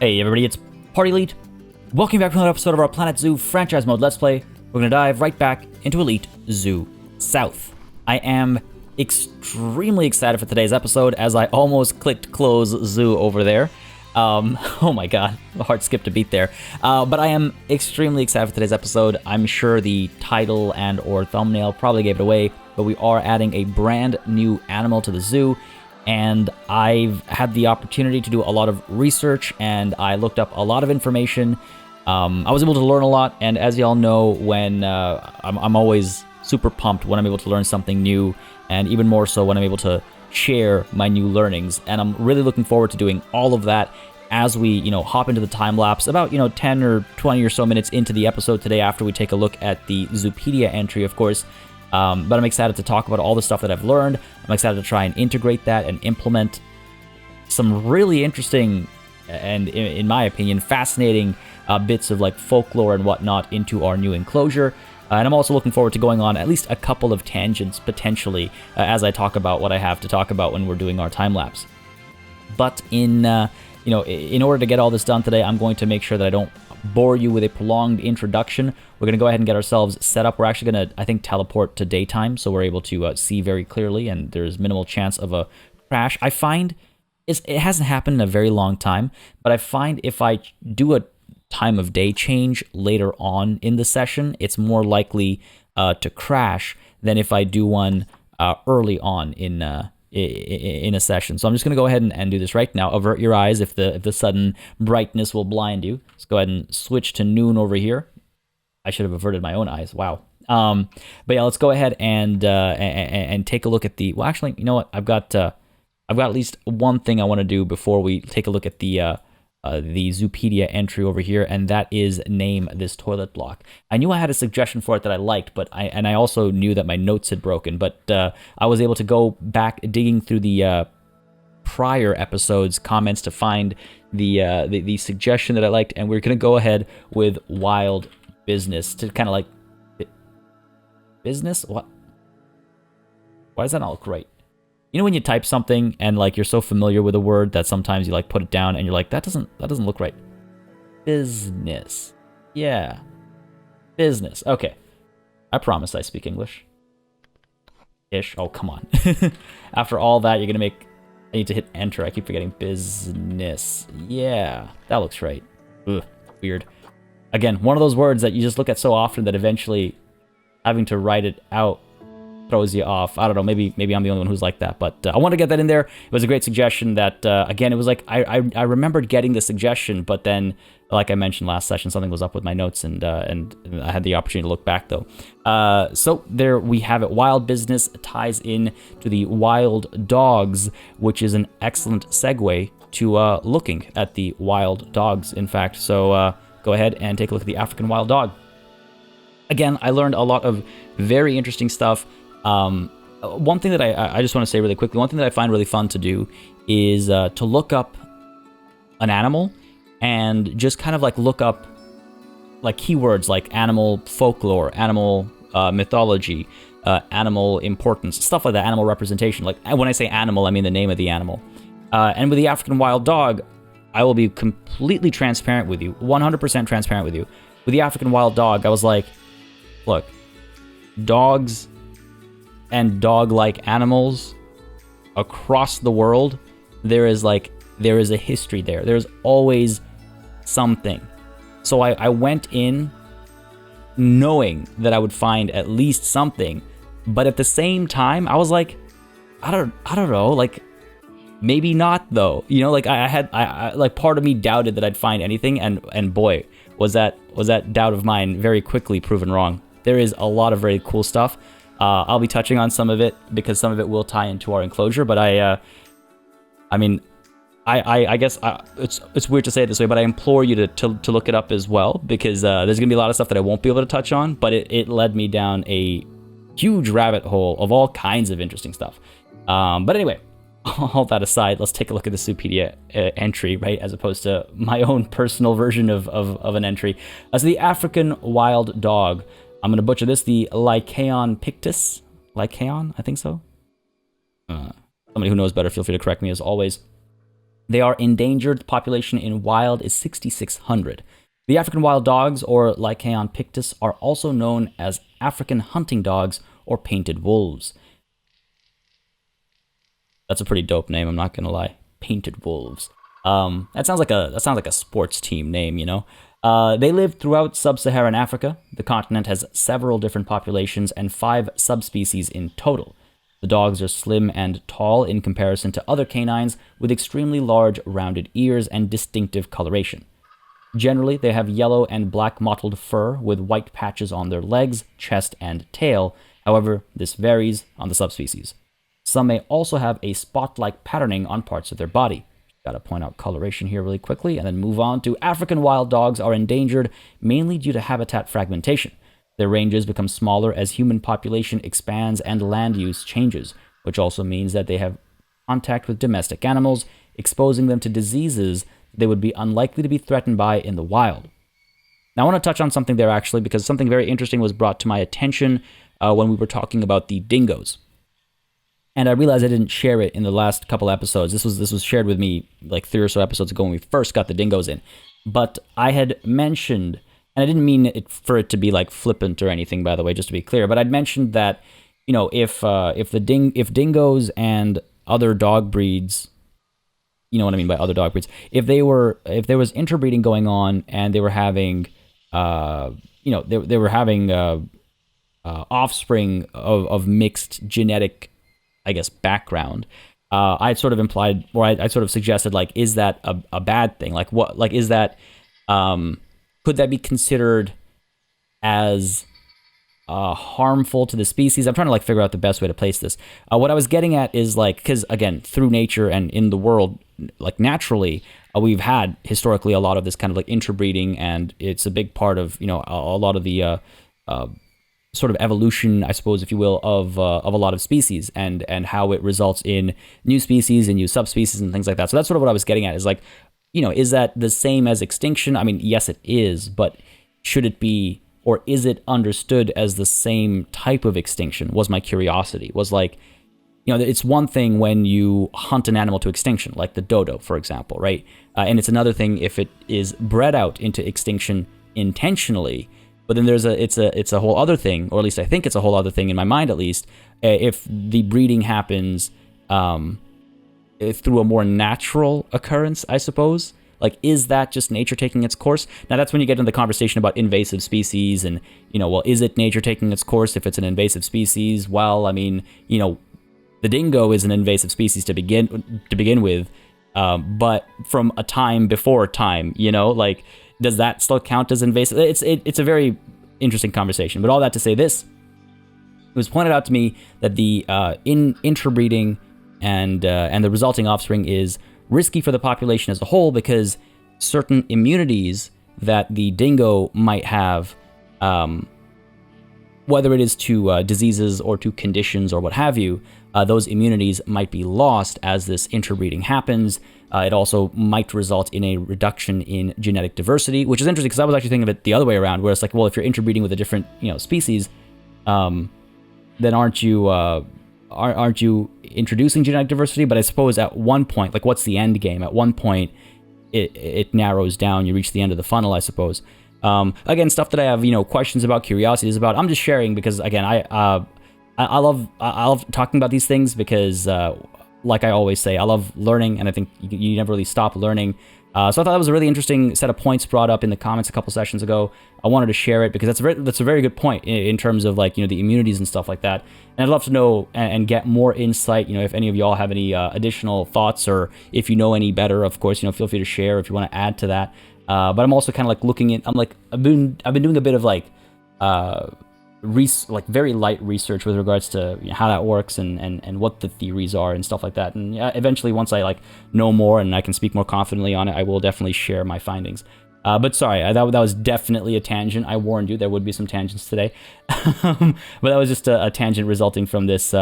Hey everybody, it's Party Elite. Welcome back to another episode of our Planet Zoo franchise mode Let's Play. We're going to dive right back into Elite Zoo South. I am extremely excited for today's episode as I almost clicked close zoo over there. Oh my god, the heart skipped a beat there. But I am extremely excited for today's episode. I'm sure the title and or thumbnail probably gave it away, but we are adding a brand new animal to the zoo. And I've had the opportunity to do a lot of research, and I looked up a lot of information. I was able to learn a lot, and as y'all know, when I'm always super pumped when I'm able to learn something new, and even more so when I'm able to share my new learnings. And I'm really looking forward to doing all of that as we, hop into the time lapse about, 10 or 20 or so minutes into the episode today after we take a look at the Zoopedia entry, of course. But I'm excited to talk about all the stuff that I've learned. I'm excited to try and integrate that and implement some really interesting and, in my opinion, fascinating bits of like folklore and whatnot into our new enclosure. And I'm also looking forward to going on at least a couple of tangents potentially as I talk about what I have to talk about when we're doing our time lapse. But in order to get all this done today, I'm going to make sure that I don't bore you with a prolonged introduction. We're going to go ahead and get ourselves set up. We're actually going to, I think, teleport to daytime, so we're able to see very clearly, and there's minimal chance of a crash. I find it hasn't happened in a very long time, but I find if I do a time of day change later on in the session, it's more likely to crash than if I do one early on in a session. So I'm just going to go ahead and do this right now. Avert your eyes if the sudden brightness will blind you. Let's go ahead and switch to noon over here. I should have averted my own eyes. Wow. But yeah, let's go ahead and take a look at the. Well, actually, you know what? I've got at least one thing I want to do before we take a look at the Zoopedia entry over here, and that is name this toilet block. I knew I had a suggestion for it that I liked, but I also knew that my notes had broken, but I was able to go back digging through the prior episodes comments to find the suggestion that I liked, and we're gonna go ahead with wild business to kind of like business. What? Why does that not look right? You know when you type something and like you're so familiar with a word that sometimes you like put it down and you're like, that doesn't look right. Business. Yeah. Business. Okay. I promise I speak English. Ish. Oh, come on. After all that, you're gonna I need to hit enter. I keep forgetting business. Yeah. That looks right. Ugh. Weird. Again, one of those words that you just look at so often that eventually having to write it out throws you off. I don't know, maybe I'm the only one who's like that, but I want to get that in there. It was a great suggestion that, again, it was like, I remembered getting the suggestion, but then, like I mentioned last session, something was up with my notes, and I had the opportunity to look back, though. So there we have it. Wild business ties in to the wild dogs, which is an excellent segue to looking at the wild dogs, in fact. So go ahead and take a look at the African wild dog. Again, I learned a lot of very interesting stuff. One thing that I just want to say really quickly, one thing that I find really fun to do is to look up an animal and just kind of like look up like keywords like animal folklore, animal mythology, animal importance, stuff like that, animal representation. Like when I say animal, I mean the name of the animal. And with the African wild dog, I will be completely transparent with you, 100% transparent with you. With the African wild dog, I was like, look, dogs and dog-like animals across the world, there is a history there. There's always something. So I went in knowing that I would find at least something, but at the same time, I was like, I don't know, like maybe not though. Like I like part of me doubted that I'd find anything, and boy, was that doubt of mine very quickly proven wrong. There is a lot of very cool stuff. I'll be touching on some of it because some of it will tie into our enclosure, but I guess it's weird to say it this way, but I implore you to look it up as well, because there's gonna be a lot of stuff that I won't be able to touch on, but it led me down a huge rabbit hole of all kinds of interesting stuff. But anyway, all that aside, let's take a look at the Zoopedia entry, right, as opposed to my own personal version of an entry. So the African wild dog. I'm going to butcher this, the Lycaon pictus. Lycaon, I think so. Somebody who knows better, feel free to correct me as always. They are endangered. The population in wild is 6,600. The African wild dogs, or Lycaon pictus, are also known as African hunting dogs or painted wolves. That's a pretty dope name, I'm not gonna lie. Painted wolves. That sounds like a sports team name, you know. They live throughout sub-Saharan Africa. The continent has several different populations and 5 subspecies in total. The dogs are slim and tall in comparison to other canines, with extremely large, rounded ears and distinctive coloration. Generally, they have yellow and black mottled fur with white patches on their legs, chest, and tail. However, this varies on the subspecies. Some may also have a spot-like patterning on parts of their body. Gotta point out coloration here really quickly, and then move on to African wild dogs are endangered mainly due to habitat fragmentation. Their ranges become smaller as human population expands and land use changes, which also means that they have contact with domestic animals, exposing them to diseases they would be unlikely to be threatened by in the wild. Now, I want to touch on something there actually, because something very interesting was brought to my attention when we were talking about the dingoes. And I realized I didn't share it in the last couple episodes. This was shared with me like 3 or so episodes ago when we first got the dingoes in. But I had mentioned, and I didn't mean it for it to be like flippant or anything, by the way, just to be clear. But I'd mentioned that, you know, if dingoes and other dog breeds, you know what I mean by other dog breeds, if there was interbreeding going on and they were having, they were having offspring of mixed genetic, I guess, background, I sort of implied, or I sort of suggested, like, is that a bad thing? Like, what, like, is that, could that be considered as harmful to the species? I'm trying to like figure out the best way to place this. What I was getting at is like, because again, through nature and in the world, like naturally, we've had historically a lot of this kind of like interbreeding, and it's a big part of, you know, a lot of the sort of evolution, I suppose, if you will, of a lot of species, and how it results in new species and new subspecies and things like that. So that's sort of what I was getting at, is like, you know, is that the same as extinction? I mean, yes, it is, but should it be, or is it understood as the same type of extinction? Was my curiosity. Was like, you know, it's one thing when you hunt an animal to extinction, like the dodo, for example, right? And it's another thing if it is bred out into extinction intentionally. But then it's a whole other thing, or at least I think it's a whole other thing in my mind, at least, if the breeding happens through a more natural occurrence, I suppose. Like, is that just nature taking its course? Now, that's when you get into the conversation about invasive species and, you know, well, is it nature taking its course if it's an invasive species? Well, I mean, you know, the dingo is an invasive species to begin with, but from a time before time, you know, like, does that still count as invasive? It's a very interesting conversation. But all that to say this, it was pointed out to me that the interbreeding and the resulting offspring is risky for the population as a whole, because certain immunities that the dingo might have, whether it is to diseases or to conditions or what have you, those immunities might be lost as this interbreeding happens. It also might result in a reduction in genetic diversity, which is interesting because I was actually thinking of it the other way around, where it's like, well, if you're interbreeding with a different, you know, species, then aren't you introducing genetic diversity? But I suppose at one point, like, what's the end game? At one point, it narrows down. You reach the end of the funnel, I suppose. Again, stuff that I have, you know, questions about, curiosities about. I'm just sharing because, again, I love talking about these things because, like I always say, I love learning, and I think you never really stop learning. So I thought that was a really interesting set of points brought up in the comments a couple sessions ago. I wanted to share it because that's a very good point in terms of, like, you know, the immunities and stuff like that. And I'd love to know and get more insight. You know, if any of y'all have any additional thoughts, or if you know any better, of course, you know, feel free to share if you want to add to that. But I'm also kind of like looking at, I've been doing a bit of like very light research with regards to, you know, how that works and what the theories are and stuff like that. And eventually, once I like know more and I can speak more confidently on it, I will definitely share my findings. But sorry, that was definitely a tangent. I warned you there would be some tangents today. But that was just a tangent resulting from this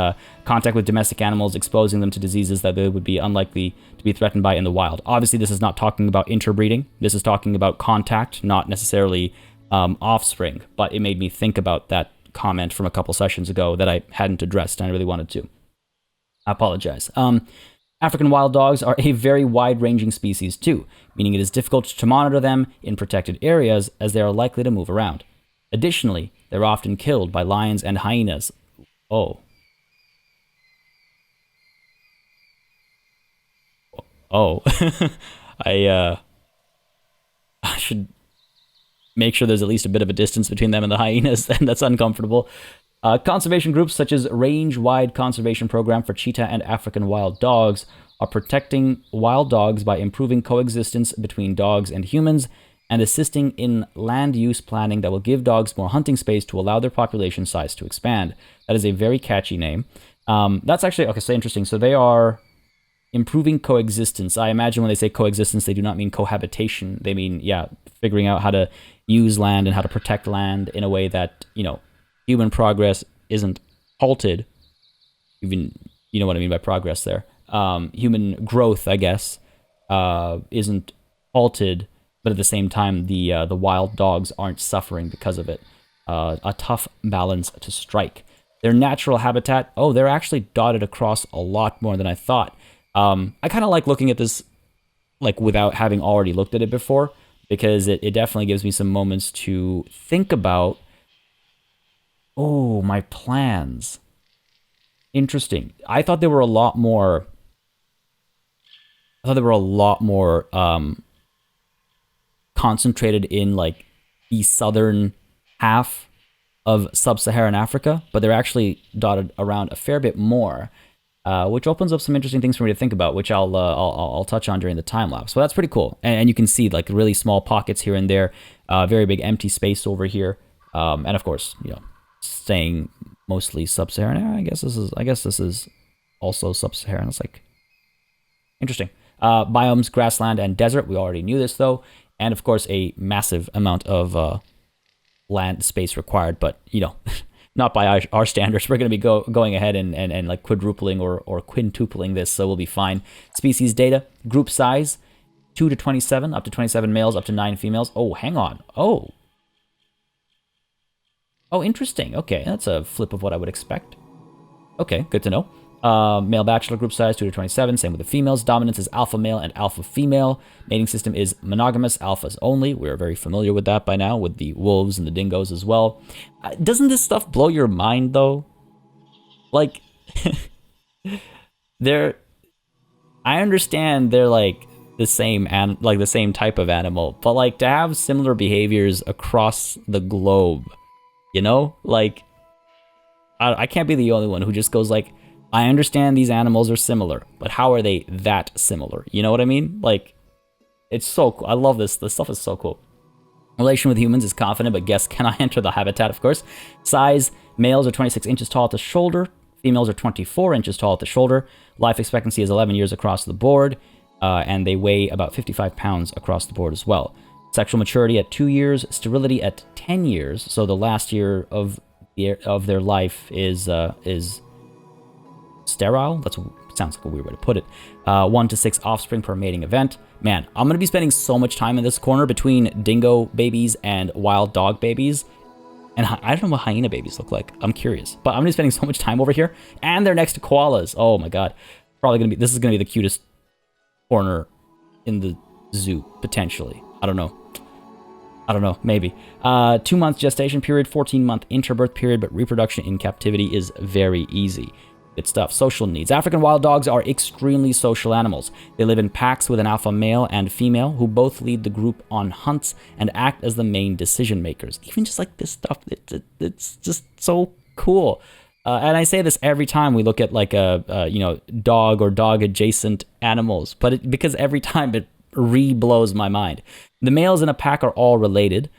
contact with domestic animals, exposing them to diseases that they would be unlikely to be threatened by in the wild. Obviously, this is not talking about interbreeding. This is talking about contact, not necessarily offspring. But it made me think about that comment from a couple sessions ago that I hadn't addressed, and I really wanted to. I apologize. African wild dogs are a very wide-ranging species too, meaning it is difficult to monitor them in protected areas as they are likely to move around. Additionally, they're often killed by lions and hyenas. Oh. Oh. I should make sure there's at least a bit of a distance between them and the hyenas, and that's uncomfortable. Conservation groups such as Range-Wide Conservation Program for Cheetah and African Wild Dogs are protecting wild dogs by improving coexistence between dogs and humans and assisting in land use planning that will give dogs more hunting space to allow their population size to expand. That is a very catchy name. That's actually, okay, so interesting. So they are improving coexistence. I imagine when they say coexistence, they do not mean cohabitation. They mean, yeah, figuring out how to use land and how to protect land in a way that, you know, human progress isn't halted. Even, you know what I mean by progress there. Human growth, I guess, isn't halted, but at the same time, the wild dogs aren't suffering because of it. A tough balance to strike. Their natural habitat, oh, they're actually dotted across a lot more than I thought. I kind of like looking at this like without having already looked at it before, because it definitely gives me some moments to think about. Oh, my plans. Interesting. I thought there were a lot more. Concentrated in like the southern half of sub-Saharan Africa, but they're actually dotted around a fair bit more, which opens up some interesting things for me to think about, which I'll touch on during the time lapse. So that's pretty cool, and you can see like really small pockets here and there, very big empty space over here, and of course, you know, staying mostly sub-Saharan. I guess this is also sub-Saharan. It's like interesting. Biomes, grassland, and desert. We already knew this though, and of course a massive amount of land space required. But you know, not by our standards. We're going to be going ahead and like quadrupling or quintupling this, so we'll be fine. Species data, group size, 2 to 27, up to 27 males, up to 9 females. Oh, hang on. Oh, interesting. Okay, that's a flip of what I would expect. Okay, good to know. Male bachelor group size, 2 to 27. Same with the females. Dominance is alpha male and alpha female. Mating system is monogamous, alphas only. We're very familiar with that by now, with the wolves and the dingoes as well. Doesn't this stuff blow your mind, though? Like, I understand they're like the same the same type of animal, but like to have similar behaviors across the globe, you know, like I can't be the only one who just goes like, I understand these animals are similar, but how are they that similar? You know what I mean? Like, it's so cool. I love this. This stuff is so cool. Relation with humans is confident, but guests cannot enter the habitat, of course. Size, males are 26 inches tall at the shoulder. Females are 24 inches tall at the shoulder. Life expectancy is 11 years across the board, and they weigh about 55 pounds across the board as well. Sexual maturity at 2 years, sterility at 10 years. So the last year of their life is sterile. That sounds like a weird way to put it. 1 to 6 offspring per mating event. Man, I'm going to be spending so much time in this corner between dingo babies and wild dog babies. And I don't know what hyena babies look like. I'm curious. But I'm going to be spending so much time over here. And they're next to koalas. Oh my god. This is going to be the cutest corner in the zoo, potentially. I don't know, maybe. 2 months gestation period, 14-month interbirth period, but reproduction in captivity is very easy. Good stuff. Social needs. African wild dogs are extremely social animals. They live in packs with an alpha male and female who both lead the group on hunts and act as the main decision makers. Even just like this stuff, it's just so cool. And I say this every time we look at like a dog or dog adjacent animals, but because every time it blows my mind. The males in a pack are all related.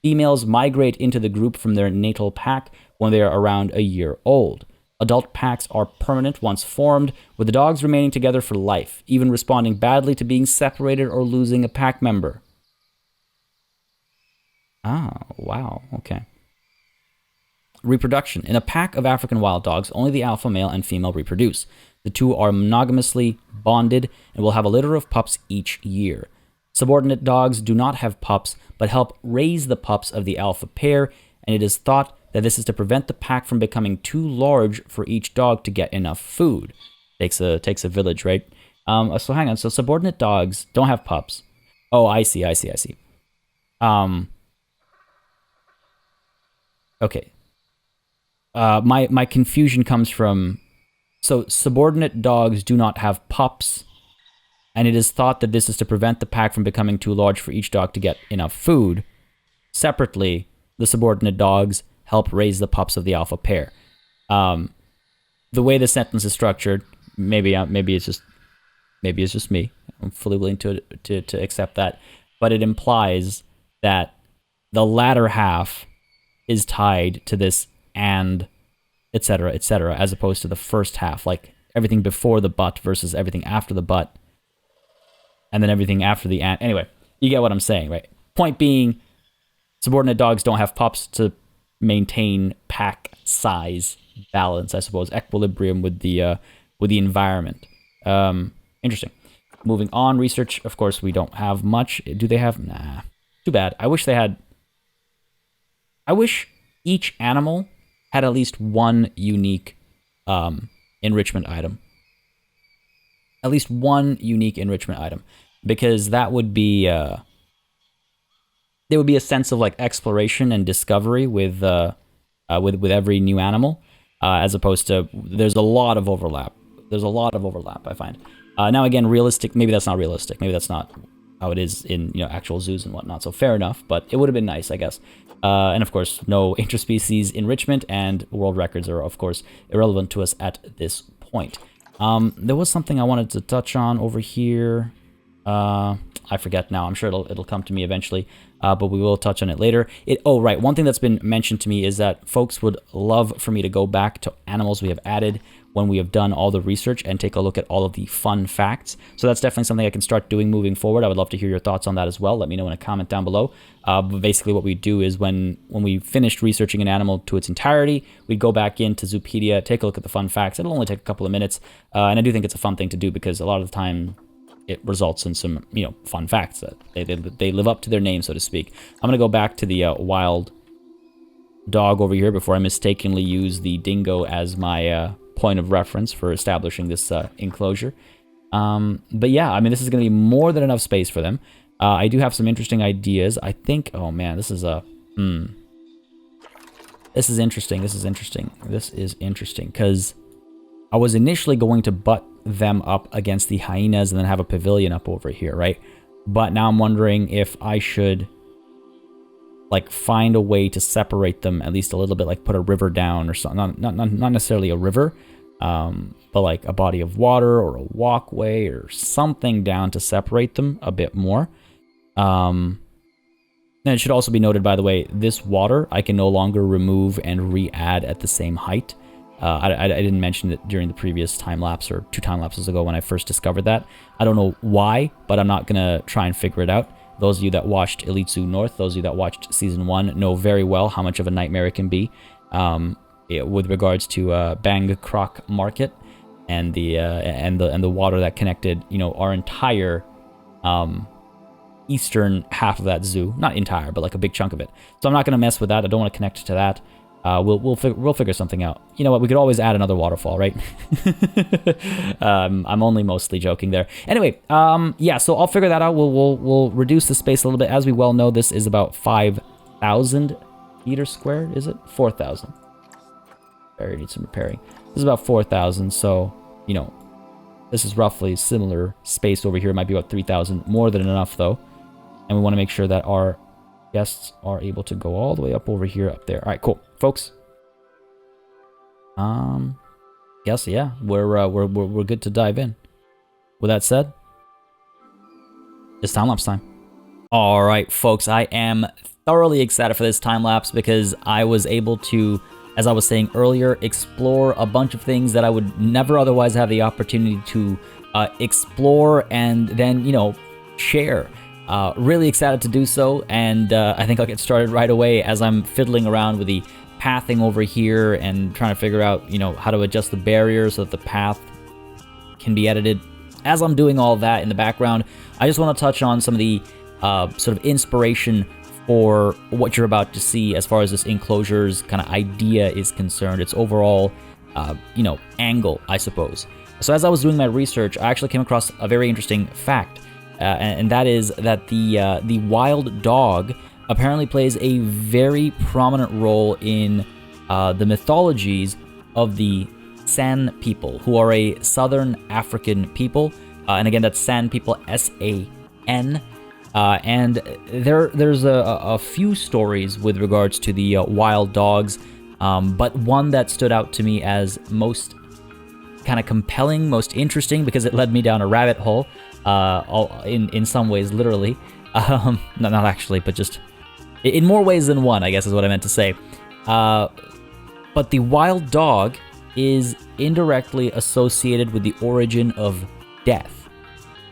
Females migrate into the group from their natal pack when they are around a year old. Adult packs are permanent once formed, with the dogs remaining together for life, even responding badly to being separated or losing a pack member. Ah, wow, okay. Reproduction. In a pack of African wild dogs, only the alpha male and female reproduce. The two are monogamously bonded and will have a litter of pups each year. Subordinate dogs do not have pups, but help raise the pups of the alpha pair, and it is thought that this is to prevent the pack from becoming too large for each dog to get enough food. Takes a village, right? So hang on. So subordinate dogs don't have pups. Oh, I see. I see. I see. Okay. My confusion comes from, so subordinate dogs do not have pups, and it is thought that this is to prevent the pack from becoming too large for each dog to get enough food. Separately, the subordinate dogs help raise the pups of the alpha pair. The way the sentence is structured, maybe it's just me. I'm fully willing to accept that, but it implies that the latter half is tied to this and etc., etc., as opposed to the first half, like everything before the but versus everything after the but, and then everything after the and. Anyway, you get what I'm saying, right? Point being, subordinate dogs don't have pups to maintain pack size balance, I suppose, equilibrium with the environment. Interesting. Moving on, research. Of course, we don't have much. Do they have? Nah. Too bad. I wish they had. I wish each animal had at least one unique enrichment item. At least one unique enrichment item, because that would be there would be a sense of like exploration and discovery with every new animal, as opposed to there's a lot of overlap. There's a lot of overlap, I find. Now again, realistic. Maybe that's not realistic. Maybe that's not how it is in actual zoos and whatnot. So fair enough, but it would have been nice, I guess. And of course, no interspecies enrichment, and world records are of course irrelevant to us at this point. There was something I wanted to touch on over here. I forget now. I'm sure it'll come to me eventually, but we will touch on it later. Oh, right. One thing that's been mentioned to me is that folks would love for me to go back to animals we have added when we have done all the research and take a look at all of the fun facts. So that's definitely something I can start doing moving forward. I would love to hear your thoughts on that as well. Let me know in a comment down below. But basically what we do is when we finished researching an animal to its entirety, we'd go back into Zoopedia, take a look at the fun facts. It'll only take a couple of minutes. And I do think it's a fun thing to do because a lot of the time it results in some, fun facts that they live up to their name, so to speak. I'm going to go back to the wild dog over here before I mistakenly use the dingo as my point of reference for establishing this enclosure. But yeah, I mean, this is going to be more than enough space for them. I do have some interesting ideas. I think, oh man, this is interesting. This is interesting because I was initially going to butt them up against the hyenas and then have a pavilion up over here, right? But now I'm wondering if I should like find a way to separate them at least a little bit, like put a river down or something. Not necessarily a river, but like a body of water or a walkway or something down to separate them a bit more. And it should also be noted, by the way, this water I can no longer remove and re-add at the same height. I didn't mention it during the previous time lapse or 2 time lapses ago when I first discovered that. I don't know why, but I'm not going to try and figure it out. Those of you that watched Elite Zoo North, those of you that watched Season 1 know very well how much of a nightmare it can be with regards to Bankrupt Market and the water that connected, our entire eastern half of that zoo. Not entire, but like a big chunk of it. So I'm not going to mess with that. I don't want to connect to that. We'll figure something out. You know what? We could always add another waterfall, right? I'm only mostly joking there. Anyway, yeah. So I'll figure that out. We'll reduce the space a little bit. As we well know, this is about 5,000 meters squared. Is it 4,000? Barrier needs some repairing. This is about 4,000. So this is roughly similar space over here. It might be about 3,000. More than enough though, and we want to make sure that our guests are able to go all the way up over here, up there. All right, cool, folks. Yes, yeah, we're good to dive in. With that said, it's time lapse time. All right, folks, I am thoroughly excited for this time lapse because I was able to, as I was saying earlier, explore a bunch of things that I would never otherwise have the opportunity to explore and then share. Really excited to do so, and I think I'll get started right away as I'm fiddling around with the pathing over here and trying to figure out, how to adjust the barrier so that the path can be edited. As I'm doing all that in the background, I just want to touch on some of the sort of inspiration for what you're about to see as far as this enclosure's kind of idea is concerned. Its overall, angle, I suppose. So as I was doing my research, I actually came across a very interesting fact, and that is that the wild dog apparently plays a very prominent role in the mythologies of the San people, who are a southern African people, and again, that's San people, S-A-N. And there's a few stories with regards to the wild dogs, but one that stood out to me as most kind of compelling, most interesting, because it led me down a rabbit hole, in some ways, literally. Not actually, but just in more ways than one, I guess is what I meant to say. But the wild dog is indirectly associated with the origin of death.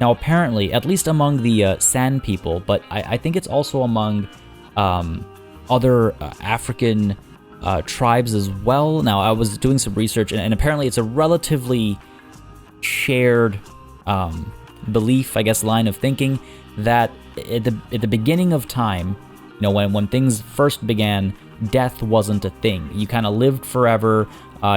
Now, apparently, at least among the San people, but I think it's also among other African tribes as well. Now, I was doing some research, and apparently it's a relatively shared belief, I guess, line of thinking, that at the beginning of time, you know, when things first began, death wasn't a thing. You kind of lived forever.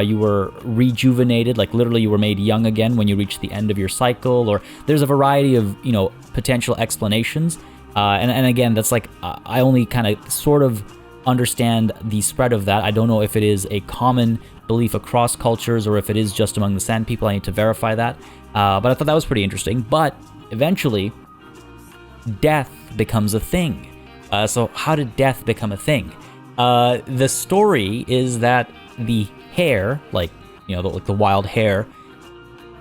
You were rejuvenated, like literally you were made young again when you reached the end of your cycle, or there's a variety of, you know, potential explanations. And again, that's like, I only kind of sort of understand the spread of that. I don't know if it is a common belief across cultures or if it is just among the San people. I need to verify that. But I thought that was pretty interesting. But eventually, death becomes a thing. So how did death become a thing? The story is that the hare, like, you know, like the wild hare,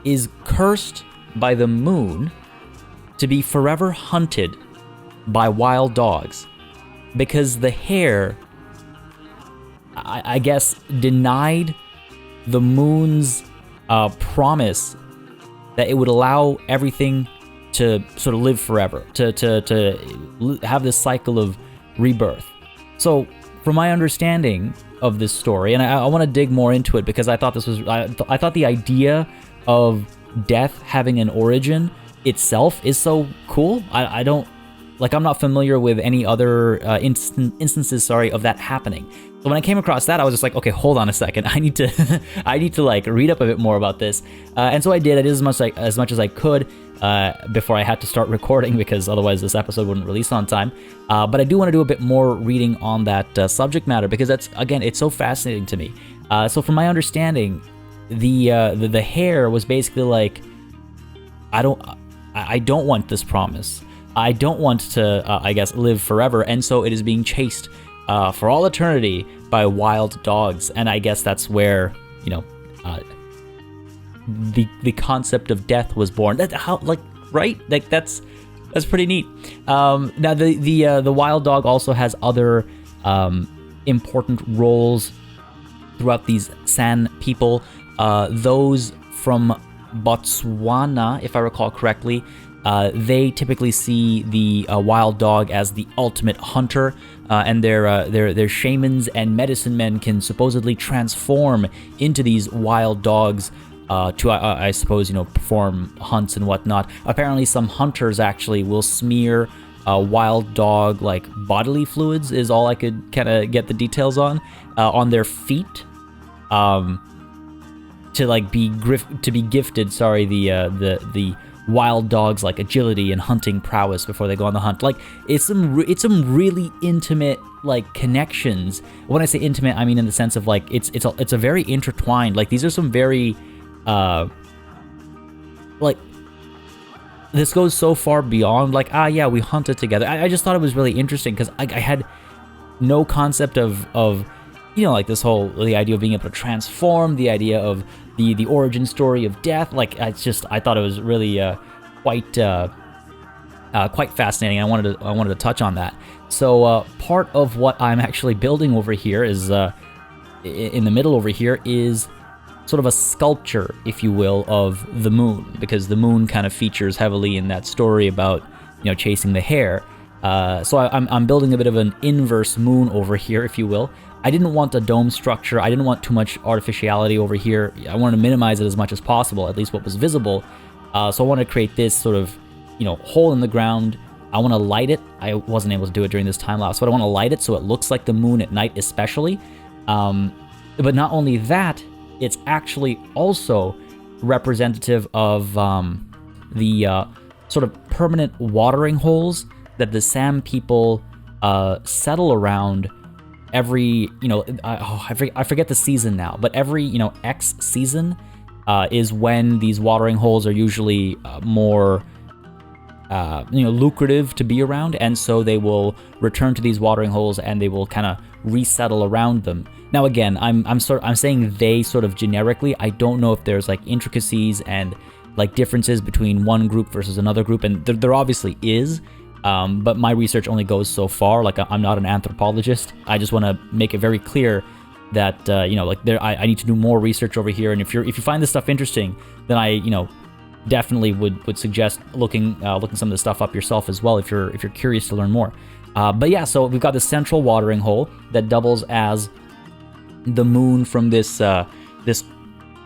is cursed by the moon to be forever hunted by wild dogs, because the hare, I guess, denied the moon's promise that it would allow everything to sort of live forever, to have this cycle of rebirth. So, from my understanding of this story, and I want to dig more into it because I thought this was, I thought the idea of death having an origin itself is so cool. I don't, like, I'm not familiar with any other instances, of that happening. So when I came across that, I was just like, okay, hold on a second. I need to like read up a bit more about this. And so I did. I did as much as I could before I had to start recording, because otherwise this episode wouldn't release on time. But I do want to do a bit more reading on that subject matter, because that's, again, it's so fascinating to me. So from my understanding, the hare was basically like, I don't want this promise. I don't want to, I guess, live forever, and so it is being chased for all eternity by wild dogs. And I guess that's where, you know, the concept of death was born. That how, like, right? Like, that's pretty neat. Now the wild dog also has other important roles throughout these San people. Those from Botswana, if I recall correctly, they typically see the wild dog as the ultimate hunter, and their shamans and medicine men can supposedly transform into these wild dogs to, I suppose, you know, perform hunts and whatnot. Apparently, some hunters actually will smear wild dog, like, bodily fluids, is all I could kind of get the details on their feet, to like be gifted, the wild dogs, like, agility and hunting prowess before they go on the hunt. Like, it's some really intimate, like, connections. When I say intimate, I mean in the sense of, like, it's a very intertwined, like, these are some very like, this goes so far beyond, like, yeah, we hunted together. I just thought it was really interesting, because I had no concept of you know, like, this whole, the idea of being able to transform, the idea of the origin story of death. Like, I thought it was really quite fascinating. I wanted to touch on that. So part of what I'm actually building over here is in the middle over here is sort of a sculpture, if you will, of the moon, because the moon kind of features heavily in that story about, you know, chasing the hare. So I'm building a bit of an inverse moon over here, if you will. I didn't want a dome structure. I didn't want too much artificiality over here. I wanted to minimize it as much as possible, at least what was visible. So I want to create this sort of, you know, hole in the ground. I want to light it. I wasn't able to do it during this time lapse, but I want to light it so it looks like the moon at night, especially. But not only that, it's actually also representative of the sort of permanent watering holes that the Sam people settle around every, I forget the season now, but every, X season is when these watering holes are usually more lucrative to be around, and so they will return to these watering holes and they will kind of resettle around them. Now again, I'm saying they sort of generically. I don't know if there's like intricacies and like differences between one group versus another group, and there obviously is, but my research only goes so far. Like, I'm not an anthropologist. I just want to make it very clear that I need to do more research over here, and if you find this stuff interesting, then I definitely would suggest looking some of this stuff up yourself as well if you're curious to learn more. But yeah, so we've got this central watering hole that doubles as the moon from this this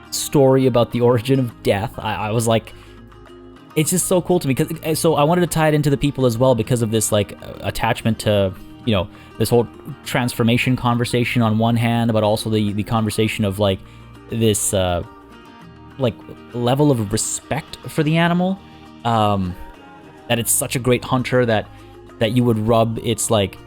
story about the origin of death. I was like, it's just so cool to me, because so I wanted to tie it into the people as well because of this like attachment to this whole transformation conversation on one hand, but also the conversation of like this like level of respect for the animal, that it's such a great hunter that you would rub its like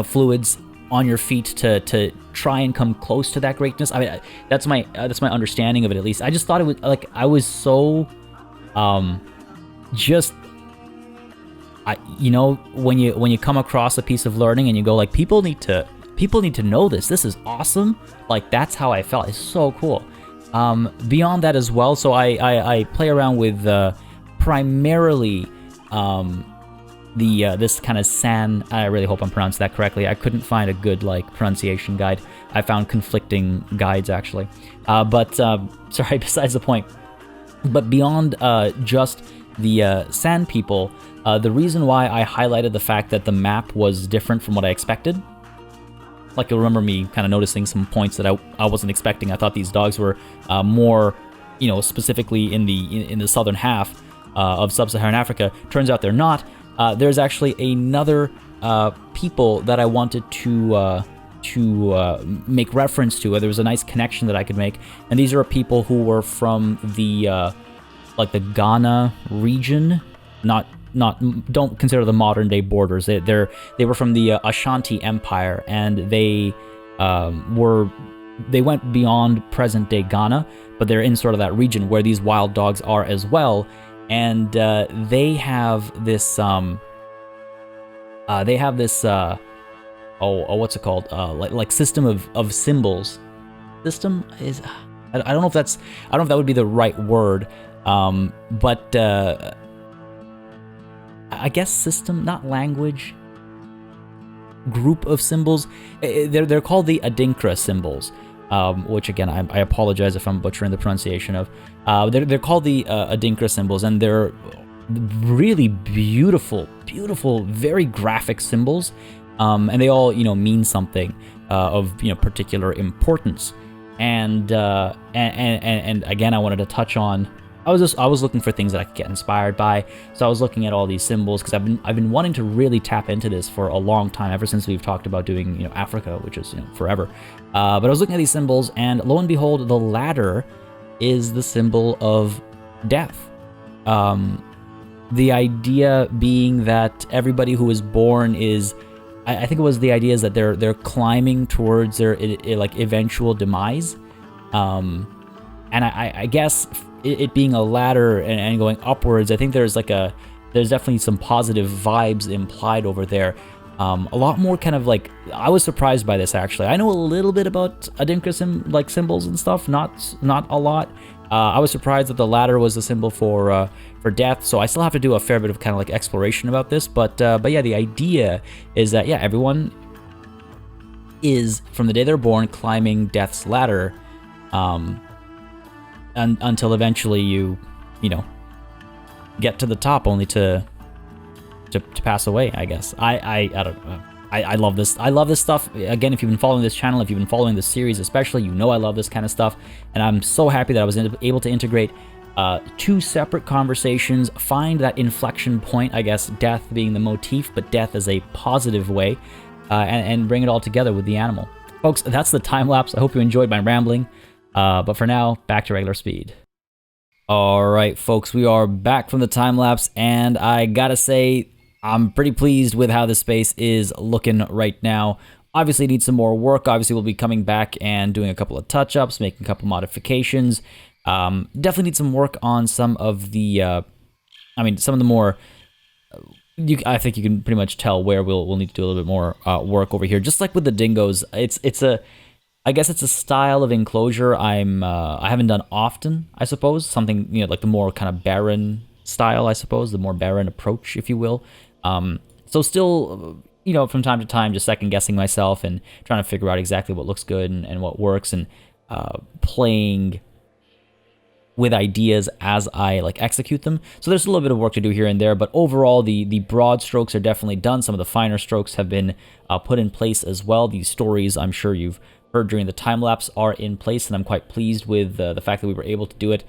fluids on your feet to try and come close to that greatness. I mean, that's my understanding of it, at least. I just thought it was like, I was so when you come across a piece of learning and you go like, people need to know this. This is awesome. Like, that's how I felt. It's so cool. Beyond that as well, so I play around with primarily this kind of San. I really hope I'm pronouncing that correctly. I couldn't find a good like pronunciation guide. I found conflicting guides actually. But sorry, besides the point. But beyond just the San people, the reason why I highlighted the fact that the map was different from what I expected. Like, you'll remember me kind of noticing some points that I wasn't expecting. I thought these dogs were more, specifically in the southern half of sub-Saharan Africa. Turns out they're not. There's actually another people that I wanted to make reference to. There was a nice connection that I could make, and these are people who were from the like the Ghana region. Don't consider the modern day borders. They were from the Ashanti Empire, and they went beyond present day Ghana, but they're in sort of that region where these wild dogs are as well. And they have this what's it called? Like system of symbols. System is, I don't know if that would be the right word, but I guess system, not language. Group of symbols. They're called the Adinkra symbols, which again I apologize if I'm butchering the pronunciation of. They're called the Adinkra symbols, and they're really beautiful, very graphic symbols, and they all mean something of particular importance. And again, I wanted to touch on. I was looking for things that I could get inspired by, so I was looking at all these symbols because I've been wanting to really tap into this for a long time, ever since we've talked about doing Africa, which is forever. But I was looking at these symbols, and lo and behold, the ladder is the symbol of death. The idea being that everybody who is born is, I think it was the idea is that they're climbing towards their like eventual demise, and I guess. It being a ladder and going upwards, I think there's definitely some positive vibes implied over there. A lot more kind of like, I was surprised by this actually. I know a little bit about Adinkra symbols and stuff, not a lot. I was surprised that the ladder was a symbol for death, so I still have to do a fair bit of kind of like exploration about this. But yeah, the idea is that everyone is from the day they're born climbing death's ladder. Until eventually you get to the top, only to pass away, I guess. I don't know. I love this. I love this stuff. Again, if you've been following this channel, if you've been following this series especially, I love this kind of stuff. And I'm so happy that I was able to integrate two separate conversations, find that inflection point, I guess, death being the motif, but death as a positive way, and bring it all together with the animal. Folks, that's the time lapse. I hope you enjoyed my rambling. But for now, back to regular speed. Alright, folks, we are back from the time lapse, and I gotta say, I'm pretty pleased with how the space is looking right now. Obviously, it needs some more work. Obviously, we'll be coming back and doing a couple of touch-ups, making a couple modifications. Definitely need some work on some of the, some of the more... I think you can pretty much tell where we'll need to do a little bit more work over here. Just like with the dingoes, I guess it's a style of enclosure I haven't done often, I suppose. Something, like the more kind of barren style, I suppose, the more barren approach, if you will. So still, from time to time, just second guessing myself and trying to figure out exactly what looks good and what works, and playing with ideas as I execute them. So there's a little bit of work to do here and there, but overall the broad strokes are definitely done. Some of the finer strokes have been put in place as well. These stories, I'm sure you've heard during the time lapse, are in place, and I'm quite pleased with the fact that we were able to do it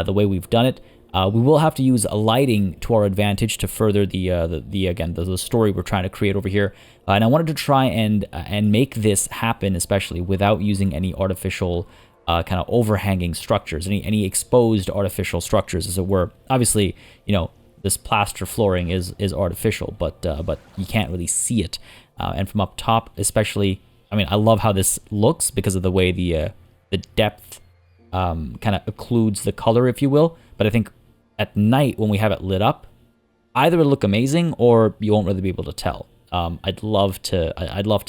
the way we've done it. We will have to use lighting to our advantage to further the story we're trying to create over here. And I wanted to try and make this happen, especially without using any artificial kind of overhanging structures, any exposed artificial structures, as it were. Obviously, this plaster flooring is artificial, but you can't really see it. And from up top, especially, I love how this looks because of the way the depth kind of occludes the color, if you will. But I think at night, when we have it lit up, either it'll look amazing or you won't really be able to tell. I'd love to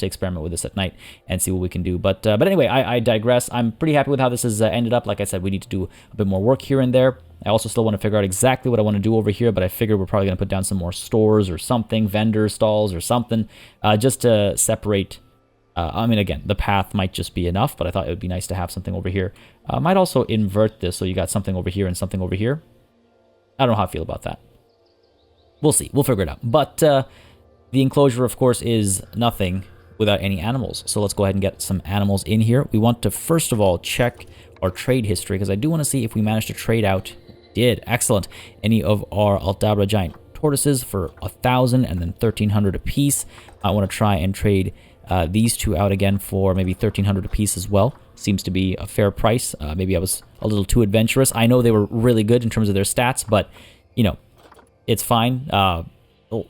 experiment with this at night and see what we can do. But anyway, I digress. I'm pretty happy with how this has ended up. Like I said, we need to do a bit more work here and there. I also still want to figure out exactly what I want to do over here, but I figure we're probably going to put down some more stores or something, vendor stalls or something, just to separate. Again, the path might just be enough, but I thought it would be nice to have something over here. I might also invert this, so you got something over here and something over here. I don't know how I feel about that. We'll see. We'll figure it out. But the enclosure, of course, is nothing without any animals. So let's go ahead and get some animals in here. We want to, first of all, check our trade history, because I do want to see if we managed to trade out. Did. Excellent. Any of our Aldabra giant tortoises for 1,000 and then 1,300 apiece. I want to try and trade these two out again for maybe 1,300 apiece as well. Seems to be a fair price. Maybe I was a little too adventurous. I know they were really good in terms of their stats, but, it's fine.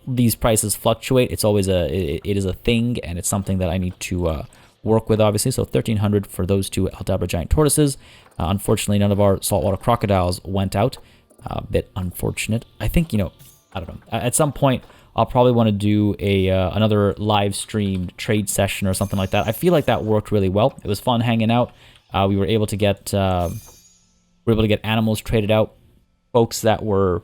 These prices fluctuate. It's always it is a thing, and it's something that I need to work with, obviously. So 1,300 for those two Aldabra giant tortoises. Unfortunately, none of our saltwater crocodiles went out. A bit unfortunate. I think, I don't know. At some point, I'll probably want to do another live streamed trade session or something like that. I feel like that worked really well. It was fun hanging out. We were able to get animals traded out. Folks that were,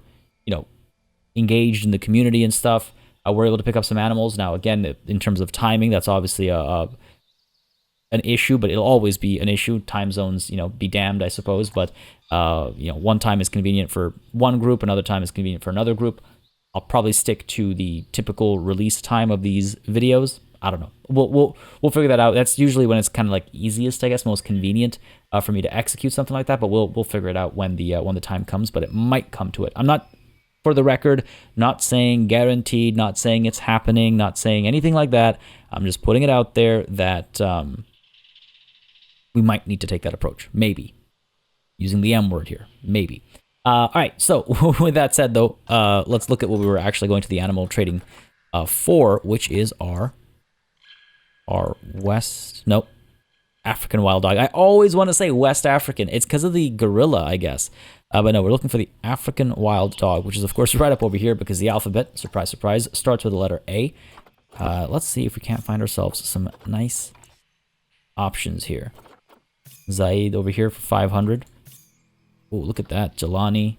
engaged in the community and stuff, were able to pick up some animals. Now, again, in terms of timing, that's obviously an issue, but it'll always be an issue. Time zones, be damned, I suppose. But one time is convenient for one group, another time is convenient for another group. I'll probably stick to the typical release time of these videos. I don't know. We'll figure that out. That's usually when it's kind of easiest, I guess, most convenient for me to execute something like that. But we'll figure it out when the time comes. But it might come to it. I'm not, for the record, not saying guaranteed, not saying it's happening, not saying anything like that. I'm just putting it out there that we might need to take that approach. Maybe. Using the M word here. Maybe. All right, so with that said, though, let's look at what we were actually going to the animal trading for, which is our African wild dog. I always want to say West African. It's because of the gorilla, I guess. But no, we're looking for the African wild dog, which is, of course, right up over here because the alphabet, surprise, surprise, starts with the letter A. Let's see if we can't find ourselves some nice options here. Zaid over here for 500. Oh, look at that. Jelani.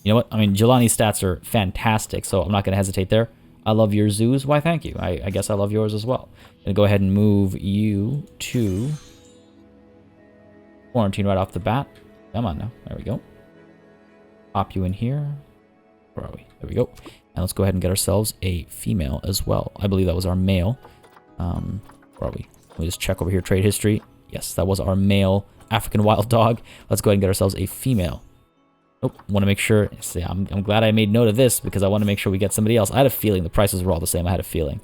You know what? Jelani's stats are fantastic, so I'm not going to hesitate there. I love your zoos. Why, thank you. I guess I love yours as well. I'm going to go ahead and move you to quarantine right off the bat. Come on now. There we go. Pop you in here. Where are we? There we go. And let's go ahead and get ourselves a female as well. I believe that was our male. Where are we? Let me just check over here. Trade history. Yes, that was our male African wild dog. Let's go ahead and get ourselves a female. Oh, want to make sure. See, I'm glad I made note of this because I want to make sure we get somebody else. I had a feeling the prices were all the same. I had a feeling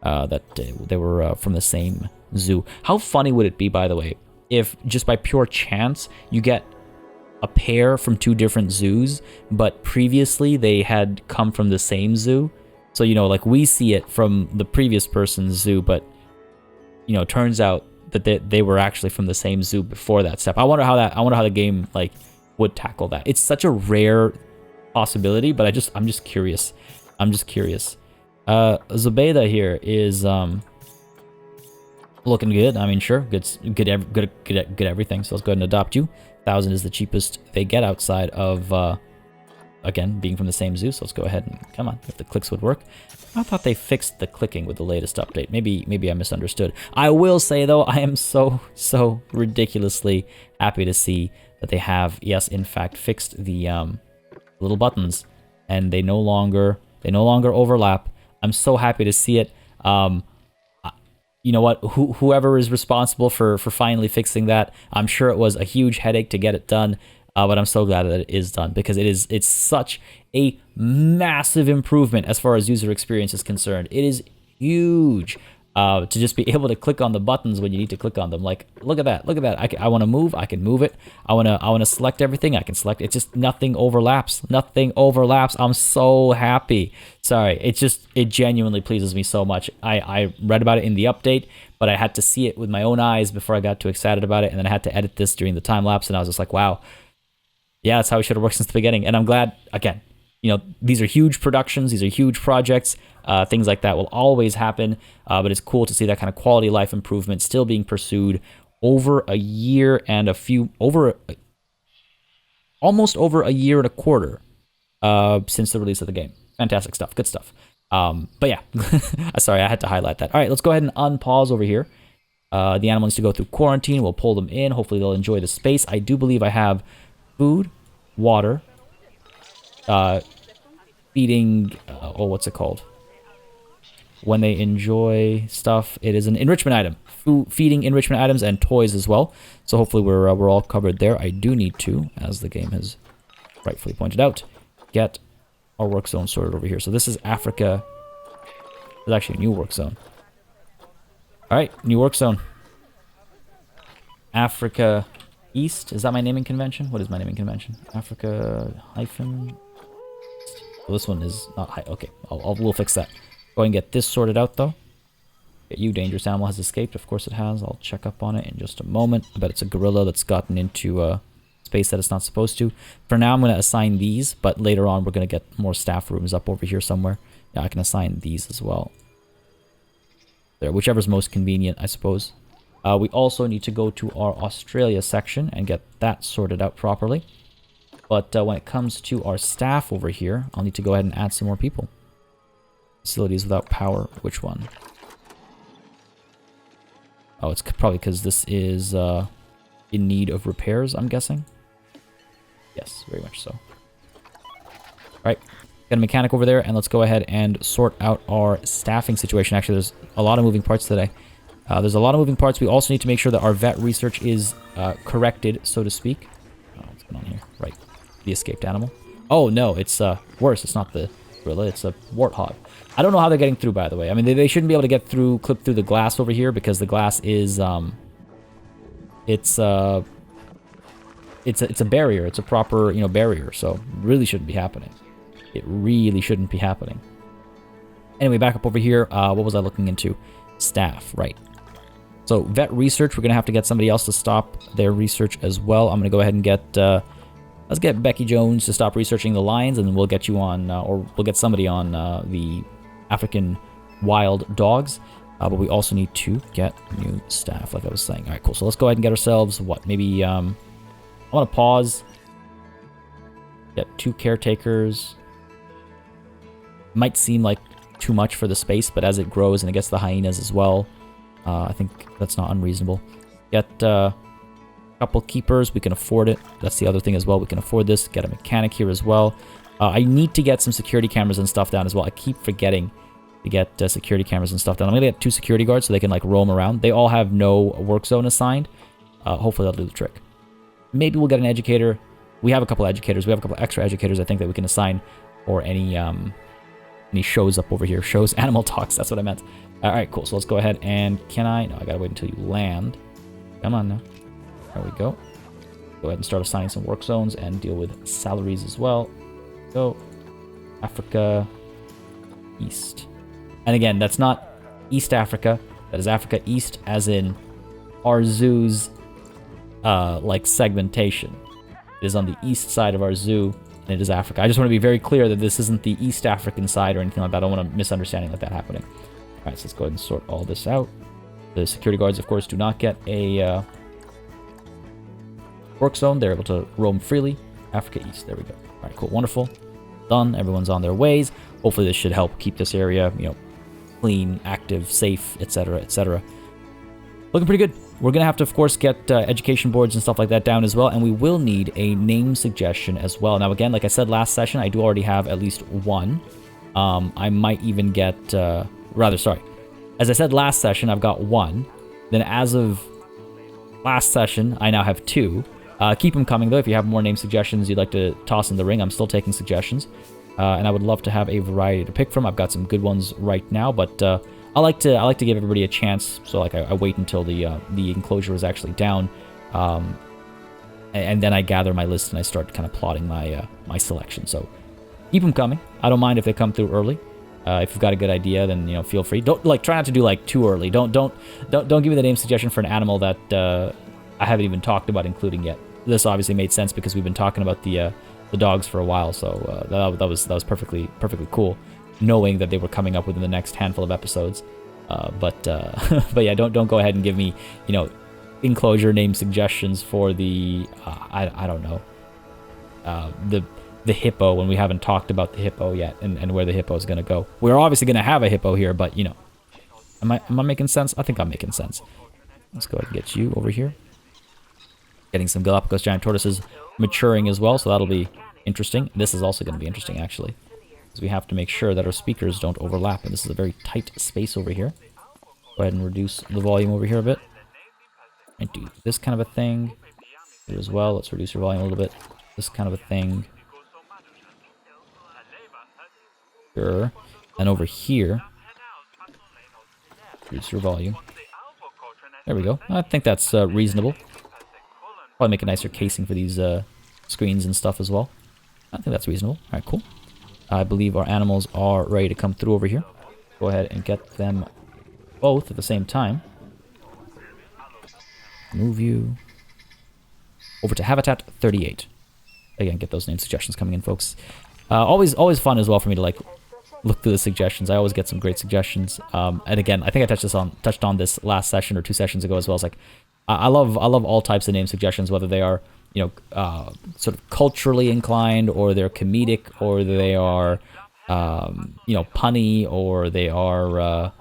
that they were from the same zoo. How funny would it be, by the way, if just by pure chance you get a pair from 2 different zoos, but previously they had come from the same zoo. So, you know, like we see it from the previous person's zoo, but, you know, it turns out that they were actually from the same zoo before that step. I wonder how the game like would tackle that. It's such a rare possibility, but I'm just curious. Zubaydah here is looking good. I mean, sure, good everything. So let's go ahead and adopt you. 1,000 is the cheapest they get outside of again being from the same zoo. So let's go ahead and come on, if the clicks would work. I thought they fixed the clicking with the latest update. Maybe I misunderstood. I will say though, I am so ridiculously happy to see that they have, yes, in fact, fixed the little buttons, and they no longer overlap. I'm so happy to see it. You know what? Whoever is responsible for finally fixing that, I'm sure it was a huge headache to get it done. But I'm so glad that it is done, because it's such a massive improvement as far as user experience is concerned. It is huge to just be able to click on the buttons when you need to click on them. Like, look at that. I want to move, I can move it. I want to select everything, I can select it. It's just nothing overlaps. I'm so happy. Sorry, it genuinely pleases me so much. I read about it in the update, but I had to see it with my own eyes before I got too excited about it, and then I had to edit this during the time lapse, and I was just like, wow. Yeah, that's how it should have worked since the beginning. And I'm glad, again, you know, these are huge productions, these are huge projects, things like that will always happen, but it's cool to see that kind of quality of life improvement still being pursued over a year and almost over a year and a quarter since the release of the game. Fantastic stuff, good stuff. But yeah, sorry, I had to highlight that. All right, let's go ahead and unpause over here. The animal needs to go through quarantine. We'll pull them in. Hopefully they'll enjoy the space. I do believe I have food, water, feeding, what's it called? When they enjoy stuff, it is an enrichment item. Feeding enrichment items and toys as well. So hopefully we're all covered there. I do need to, as the game has rightfully pointed out, get our work zone sorted over here. So this is Africa. There's actually a new work zone. All right, new work zone. Africa East. Is that my naming convention? What is my naming convention? Africa hyphen. Well, this one is not high. Okay, we'll fix that. Go ahead and get this sorted out though. Get you. Dangerous animal has escaped. Of course it has. I'll check up on it in just a moment. I bet it's a gorilla that's gotten into space that it's not supposed to. For now, I'm going to assign these, but later on we're going to get more staff rooms up over here somewhere. Yeah, I can assign these as well. There, whichever's most convenient, I suppose. We also need to go to our Australia section and get that sorted out properly. But when it comes to our staff over here, I'll need to go ahead and add some more people. Facilities without power. Which one? Oh, it's probably because this is in need of repairs, I'm guessing. Yes, very much so. Alright, got a mechanic over there, and let's go ahead and sort out our staffing situation. Actually, there's a lot of moving parts today. There's a lot of moving parts. We also need to make sure that our vet research is corrected, so to speak. Oh, what's going on here? Right. The escaped animal. Oh, no, it's worse. It's not the gorilla. It's a warthog. I don't know how they're getting through, by the way. I mean, they shouldn't be able to get through, clip through the glass over here, because the glass is, it's a barrier. It's a proper, you know, barrier. So, really shouldn't be happening. It really shouldn't be happening. Anyway, back up over here. What was I looking into? Staff, right. So, vet research, we're going to have to get somebody else to stop their research as well. I'm going to go ahead and get, let's get Becky Jones to stop researching the lions, and then we'll get you on, or we'll get somebody on the African wild dogs. But we also need to get new staff, like I was saying. All right, cool. So let's go ahead and get ourselves, what, maybe, I want to pause. Get 2 caretakers. Might seem like too much for the space, but as it grows and it gets the hyenas as well, I think that's not unreasonable. Get a couple keepers. We can afford it. That's the other thing as well. We can afford this. Get a mechanic here as well. I need to get some security cameras and stuff down as well. I keep forgetting to get security cameras and stuff down. I'm going to get 2 security guards so they can like roam around. They all have no work zone assigned. Hopefully that'll do the trick. Maybe we'll get an educator. We have a couple educators. We have a couple extra educators I think that we can assign, or any shows up over here. Shows, animal talks. That's what I meant. All right, cool. So let's go ahead and no, I gotta wait until you land. Come on now. There we go. Go ahead and start assigning some work zones and deal with salaries as well. Go. Africa East. And again, that's not East Africa. That is Africa East, as in our zoo's like segmentation. It is on the east side of our zoo, and it is Africa. I just want to be very clear that this isn't the East African side or anything like that. I don't want a misunderstanding like that happening. All right, so let's go ahead and sort all this out. The security guards, of course, do not get a work zone. They're able to roam freely. Africa East. There we go. All right, cool. Wonderful. Done. Everyone's on their ways. Hopefully this should help keep this area, you know, clean, active, safe, etc., etc. Looking pretty good. We're going to have to, of course, get education boards and stuff like that down as well, and we will need a name suggestion as well. Now, again, like I said last session, I do already have at least one. I might even get, sorry. As I said last session, I've got one. Then as of last session, I now have two. Keep them coming, though. If you have more name suggestions you'd like to toss in the ring, I'm still taking suggestions. And I would love to have a variety to pick from. I've got some good ones right now, but I like to give everybody a chance. So like I wait until the enclosure is actually down, and then I gather my list and I start kind of plotting my my selection. So keep them coming. I don't mind if they come through early. If you've got a good idea, then feel free. Don't try not to do like too early. Don't give me the name suggestion for an animal that I haven't even talked about including yet. This obviously made sense because we've been talking about the dogs for a while, so that was perfectly cool, knowing that they were coming up within the next handful of episodes. But yeah, don't go ahead and give me enclosure name suggestions for the I don't know the hippo when we haven't talked about the hippo yet and where the hippo is gonna go. We're obviously gonna have a hippo here, but am I making sense? I think I'm making sense. Let's go ahead and get you over here. Getting some Galapagos giant tortoises maturing as well, so that'll be interesting. This is also going to be interesting, actually, because we have to make sure that our speakers don't overlap, and this is a very tight space over here. Go ahead and reduce the volume over here a bit. And do this kind of a thing here as well. Let's reduce your volume a little bit. This kind of a thing. Sure. And over here, reduce your volume. There we go. I think that's reasonable. Probably make a nicer casing for these screens and stuff as well. I think that's reasonable. All right, cool. I believe our animals are ready to come through over here. Go ahead and get them both at the same time. Move you over to Habitat 38. Again, get those name suggestions coming in, folks. Always fun as well for me to look through the suggestions. I always get some great suggestions. And again, I think I touched on this last session or 2 sessions ago as well. It's like I love all types of name suggestions, whether they are sort of culturally inclined, or they're comedic, or they are punny, or they are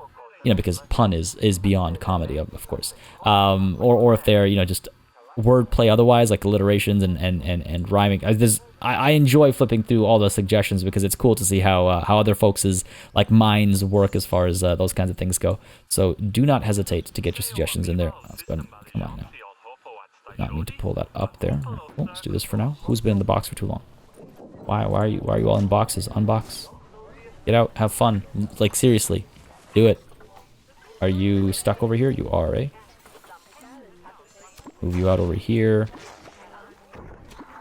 because pun is beyond comedy, of course, or if they're just wordplay otherwise, like alliterations and rhyming. I enjoy flipping through all the suggestions because it's cool to see how other folks' minds work as far as those kinds of things go. So do not hesitate to get your suggestions in there. Let's go ahead and come on now. Not need to pull that up there. Cool, let's do this for now. Who's been in the box for too long? Why are you all in boxes? Unbox. Get out. Have fun. Like, seriously, do it. Are you stuck over here? You are, eh? Move you out over here.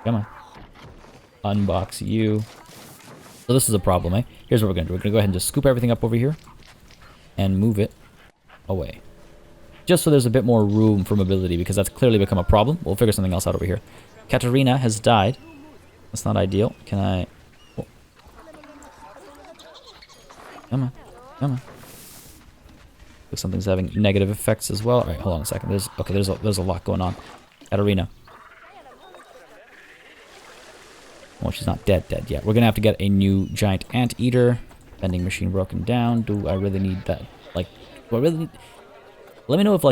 Come on. Unbox you. So this is a problem, eh? Here's what we're going to do. We're going to go ahead and just scoop everything up over here and move it away. Just so there's a bit more room for mobility, because that's clearly become a problem. We'll figure something else out over here. Katarina has died. That's not ideal. Can I... Oh. Come on. Come on. Looks something's having negative effects as well. All right, hold on a second. There's a lot going on. Katarina. Well, she's not dead yet. We're gonna have to get a new giant anteater. Vending machine broken down. Do I really need that? Like, do I really need... Let me know if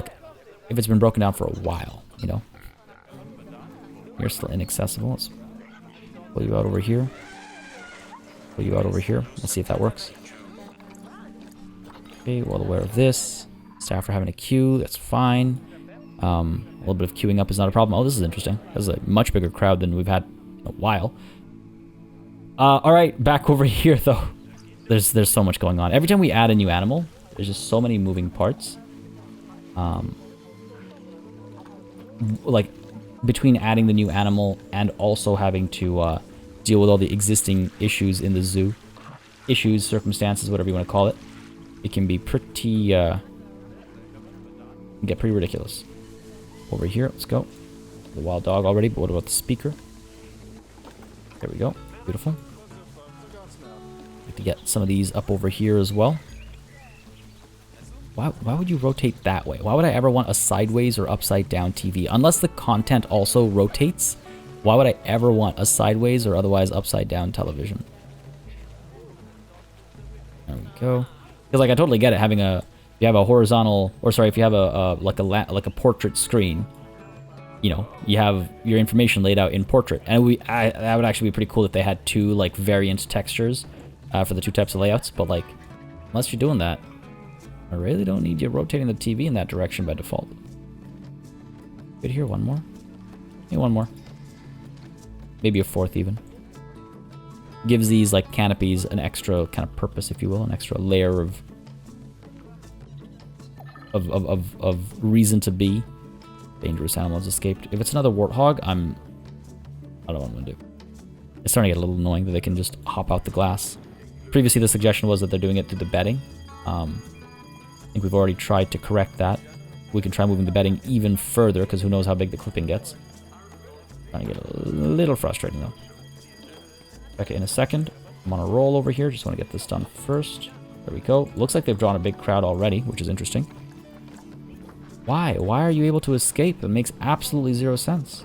it's been broken down for a while, You're still inaccessible. Let's pull you out over here. Pull you out over here. Let's see if that works. Okay, well aware of this. Staff are having a queue. That's fine. A little bit of queuing up is not a problem. Oh, this is interesting. There's a much bigger crowd than we've had in a while. All right, back over here though. There's so much going on. Every time we add a new animal, there's just so many moving parts. Like between adding the new animal and also having to deal with all the existing issues in the zoo, issues, circumstances, whatever you want to call it, it can be pretty, get pretty ridiculous. Over here, let's go. The wild dog already, but what about the speaker? There we go. Beautiful. Like to get some of these up over here as well. Why would you rotate that way? Why would I ever want a sideways or upside down TV? Unless the content also rotates, why would I ever want a sideways or otherwise upside down television? There we go. Because like I totally get it having a, if you have a horizontal, or sorry, if you have like a portrait screen, you know, you have your information laid out in portrait, and that would actually be pretty cool if they had two like variant textures for the two types of layouts. But like, unless you're doing that, I really don't need you rotating the TV in that direction by default. Good here, one more. Maybe one more. Maybe a fourth even. Gives these like canopies an extra kind of purpose, if you will, an extra layer of reason to be. Dangerous animals escaped. If it's another warthog, I don't know what I'm gonna do. It's starting to get a little annoying that they can just hop out the glass. Previously, the suggestion was that they're doing it through the bedding. I think we've already tried to correct that. We can try moving the bedding even further, because who knows how big the clipping gets. Trying to get a little frustrating, though. Back in a second. I'm on a roll over here. Just want to get this done first. There we go. Looks like they've drawn a big crowd already, which is interesting. Why? Why are you able to escape? It makes absolutely zero sense.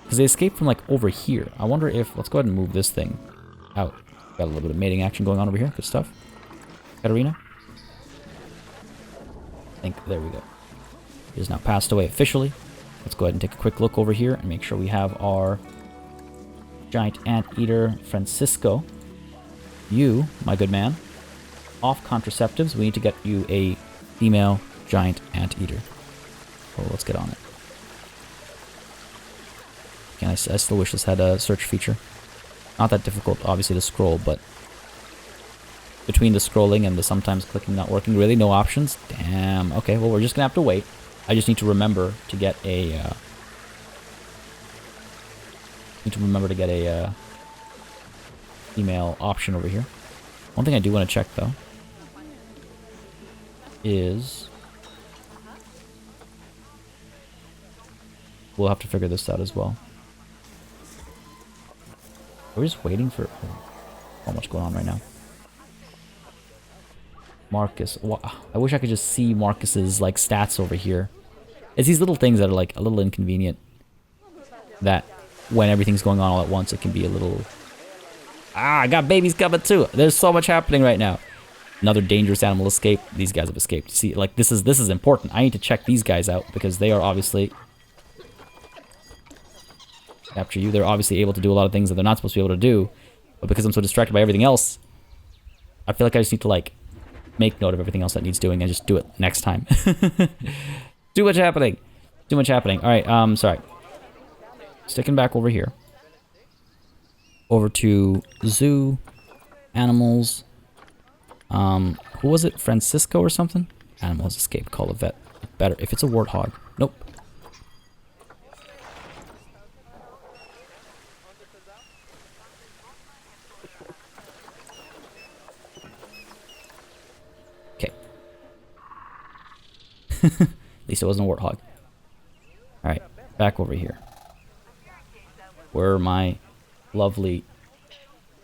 Because they escaped from, like, over here. I wonder if... Let's go ahead and move this thing out. Got a little bit of mating action going on over here. Good stuff. Katarina? I think... There we go. He has now passed away officially. Let's go ahead and take a quick look over here and make sure we have our giant anteater Francisco. You, my good man, off contraceptives. We need to get you a female giant anteater. Oh, let's get on it. Again, I still wish this had a search feature. Not that difficult, obviously, to scroll, but between the scrolling and the sometimes clicking not working, really no options? Damn. Okay, well, we're just gonna have to wait. I just need to remember to get a... email option over here. One thing I do want to check, though, is... We'll have to figure this out as well. We're just waiting for... So much going on right now. Marcus. I wish I could just see Marcus's, like, stats over here. It's these little things that are, like, a little inconvenient. That, when everything's going on all at once, it can be a little... Ah, I got babies coming too. There's so much happening right now. Another dangerous animal escape. These guys have escaped. See, like, this is important. I need to check these guys out because they are obviously... Capture you. They're obviously able to do a lot of things that they're not supposed to be able to do. But because I'm so distracted by everything else, I feel like I just need to, like, make note of everything else that needs doing and just do it next time. Too much happening. Too much happening. Alright, sorry. Sticking back over here. Over to zoo. Animals. Who was it? Francisco or something? Animals escape. Call a vet. Better. If it's a warthog. Nope. Okay. At least it wasn't a warthog. Alright. Back over here. Where are my lovely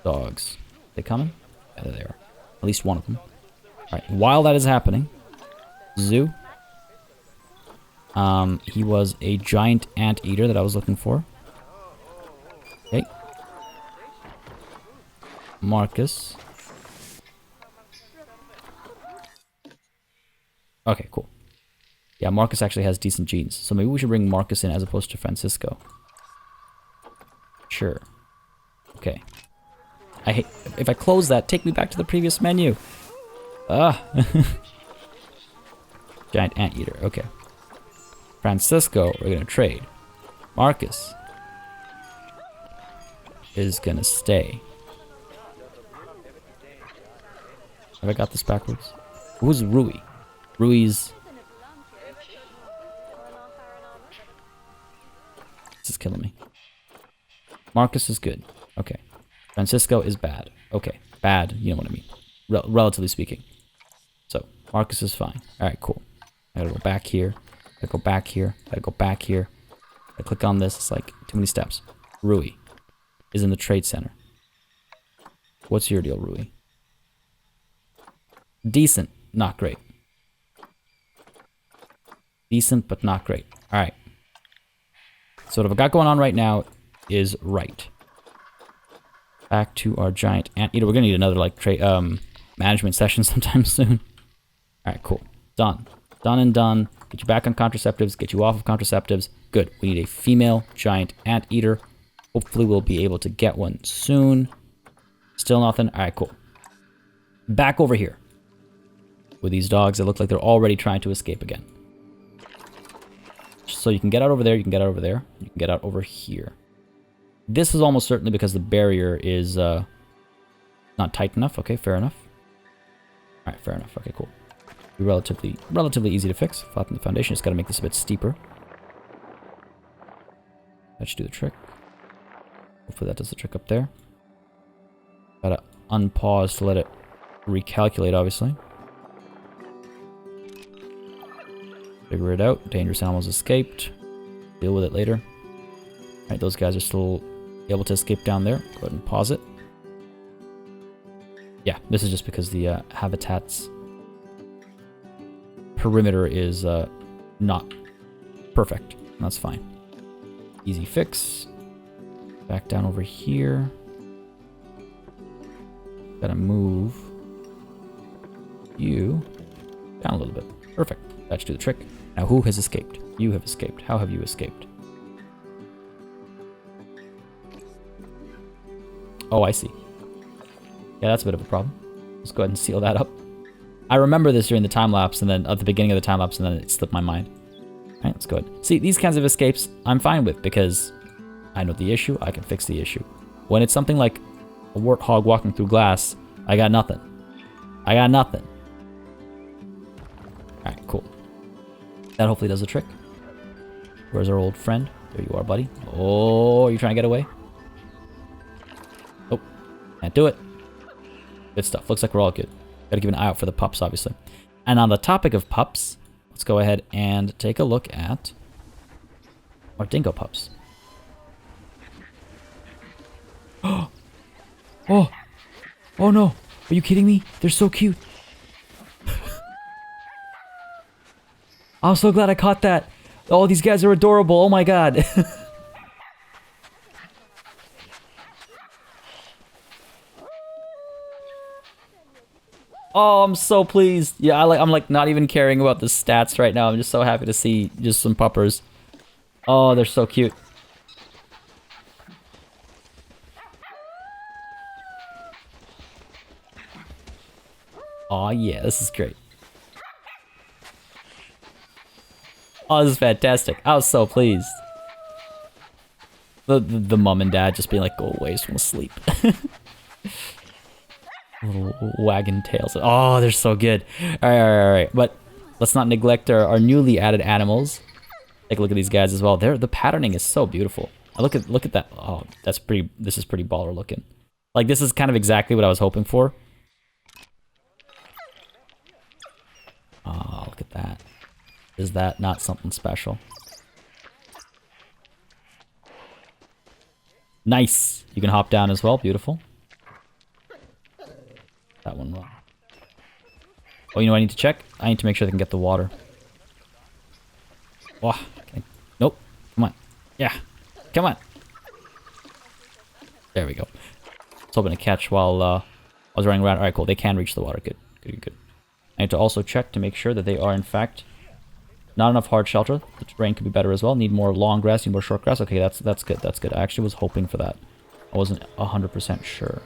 dogs? They coming? Yeah, there they are. At least one of them. Alright, while that is happening, zoo. He was a giant anteater that I was looking for. Okay. Marcus. Okay, cool. Yeah, Marcus actually has decent genes, so maybe we should bring Marcus in as opposed to Francisco. Sure. Okay. I hate... If I close that, take me back to the previous menu. Ah. Giant anteater. Okay. Francisco, we're gonna trade. Marcus is gonna stay. Have I got this backwards? Who's Rui? Rui's... killing me. Marcus is good. Okay. Francisco is bad. Okay. Bad, you know what I mean. Relatively speaking. So, Marcus is fine. Alright, cool. I gotta go back here. Gotta go back here. Gotta go back here. I click on this. It's like too many steps. Rui is in the trade center. What's your deal, Rui? Decent, not great. Decent, but not great. Alright. So what I've got going on right now is right. Back to our giant anteater. We're gonna need another like management session sometime soon. Alright, cool. Done. Done and done. Get you back on contraceptives. Get you off of contraceptives. Good. We need a female giant anteater. Hopefully we'll be able to get one soon. Still nothing. Alright, cool. Back over here. With these dogs that look like they're already trying to escape again. So you can get out over there. You can get out over there. You can get out over here. This is almost certainly because the barrier is not tight enough. Okay, fair enough. Alright, fair enough. Okay, cool. Be relatively easy to fix. Flatten the foundation. Just got to make this a bit steeper. That should do the trick. Hopefully that does the trick up there. Gotta unpause to let it recalculate, obviously. Figure it out. Dangerous animals escaped. Deal with it later. Alright, those guys are still able to escape down there. Go ahead and pause it. Yeah, this is just because the habitat's perimeter is not perfect. That's fine. Easy fix. Back down over here. Gotta move you down a little bit. Perfect. That should do the trick. Now who has escaped? You have escaped. How have you escaped? Oh, I see. Yeah, that's a bit of a problem. Let's go ahead and seal that up. I remember this during the time lapse, and then at the beginning of the time lapse, and then it slipped my mind. Alright, let's go ahead. See, these kinds of escapes, I'm fine with, because I know the issue, I can fix the issue. When it's something like a warthog walking through glass, I got nothing. I got nothing. Alright, cool. That hopefully does the trick. Where's our old friend? There you are, buddy. Oh, are you trying to get away? Oh, can't do it. Good stuff. Looks like we're all good. Gotta give an eye out for the pups, obviously. And on the topic of pups, let's go ahead and take a look at our dingo pups. Oh! Oh no! Are you kidding me? They're so cute! I'm so glad I caught that! Oh, these guys are adorable! Oh my god! Oh, I'm so pleased. Yeah, I'm like not even caring about the stats right now. I'm just so happy to see just some puppers. Oh, they're so cute. Oh yeah, this is great. Oh, this is fantastic. I was so pleased. The mom and dad just being like, go away, just want to sleep. Little wagging tails. Oh, they're so good. Alright. But let's not neglect our newly added animals. Take a look at these guys as well. The patterning is so beautiful. Look at that. Oh, that's pretty. This is pretty baller looking. Like, this is kind of exactly what I was hoping for. Oh, look at that. Is that not something special? Nice. You can hop down as well. Beautiful. That one wrong. Oh, you know what I need to check? I need to make sure they can get the water. Oh, okay. Nope. Come on. Yeah. Come on. There we go. I was hoping to catch while I was running around. Alright, cool. They can reach the water. Good. Good. I need to also check to make sure that they are, in fact, not enough hard shelter. The terrain could be better as well. Need more long grass, need more short grass. Okay, that's good. That's good. I actually was hoping for that. I wasn't 100% sure.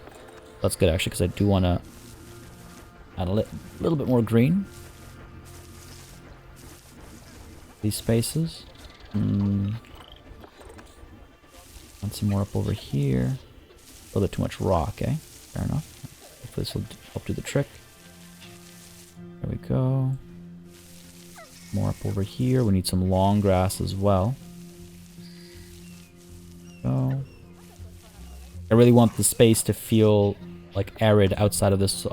That's good, actually, because I do want to add a little bit more green. These spaces. Want some more up over here. A little bit too much rock, eh? Fair enough. Hopefully this will help do the trick. There we go. More up over here. We need some long grass as well. I really want the space to feel like arid outside of this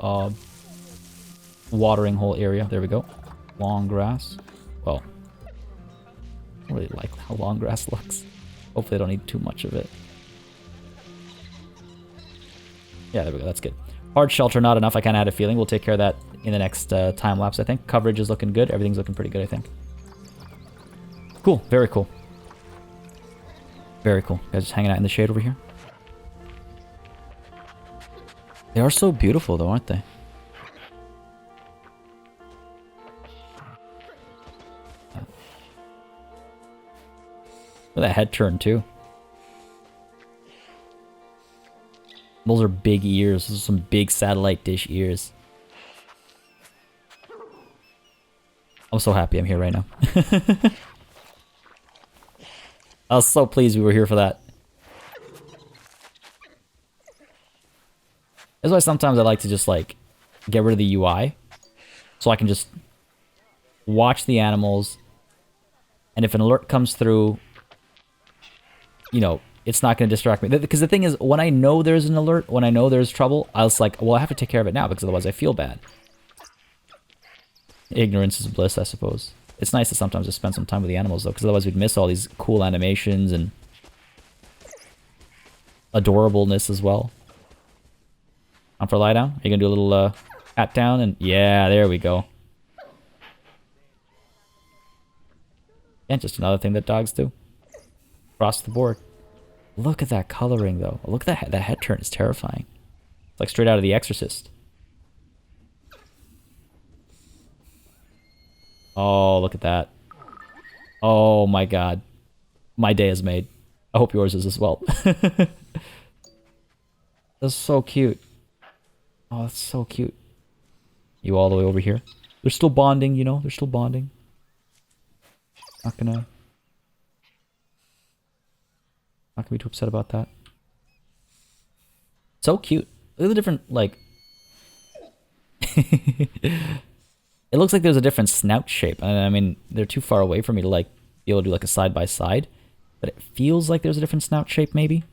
watering hole area. There we go. Long grass. Well, I don't really like how long grass looks. Hopefully I don't need too much of it. Yeah, there we go. That's good. Hard shelter, not enough. I kind of had a feeling. We'll take care of that in the next time lapse, I think. Coverage is looking good. Everything's looking pretty good, I think. Cool. Very cool. Very cool. Guys just hanging out in the shade over here. They are so beautiful, though, aren't they? Look at that head turn, too. Those are big ears. Those are some big satellite dish ears. I'm so happy I'm here right now. I was so pleased we were here for that. That's why sometimes I like to just, like, get rid of the UI. So I can just watch the animals. And if an alert comes through, you know, it's not going to distract me. Because the thing is, when I know there's an alert, when I know there's trouble, I was like, well, I have to take care of it now because otherwise I feel bad. Ignorance is bliss, I suppose. It's nice to sometimes just spend some time with the animals, though, because otherwise we'd miss all these cool animations and adorableness as well. On for lie down? Are you going to do a little pat down? And yeah, there we go. Yeah, just another thing that dogs do. Across the board. Look at that coloring, though. Look at that head turn. It's terrifying. It's like straight out of The Exorcist. Oh, look at that. Oh my god. My day is made. I hope yours is as well. That's so cute. Oh, that's so cute. You all the way over here. They're still bonding, you know? They're still bonding. Not gonna be too upset about that. So cute. Look at the different, like... It looks like there's a different snout shape. I mean, they're too far away for me to, like, be able to do, like, a side-by-side. But it feels like there's a different snout shape, maybe?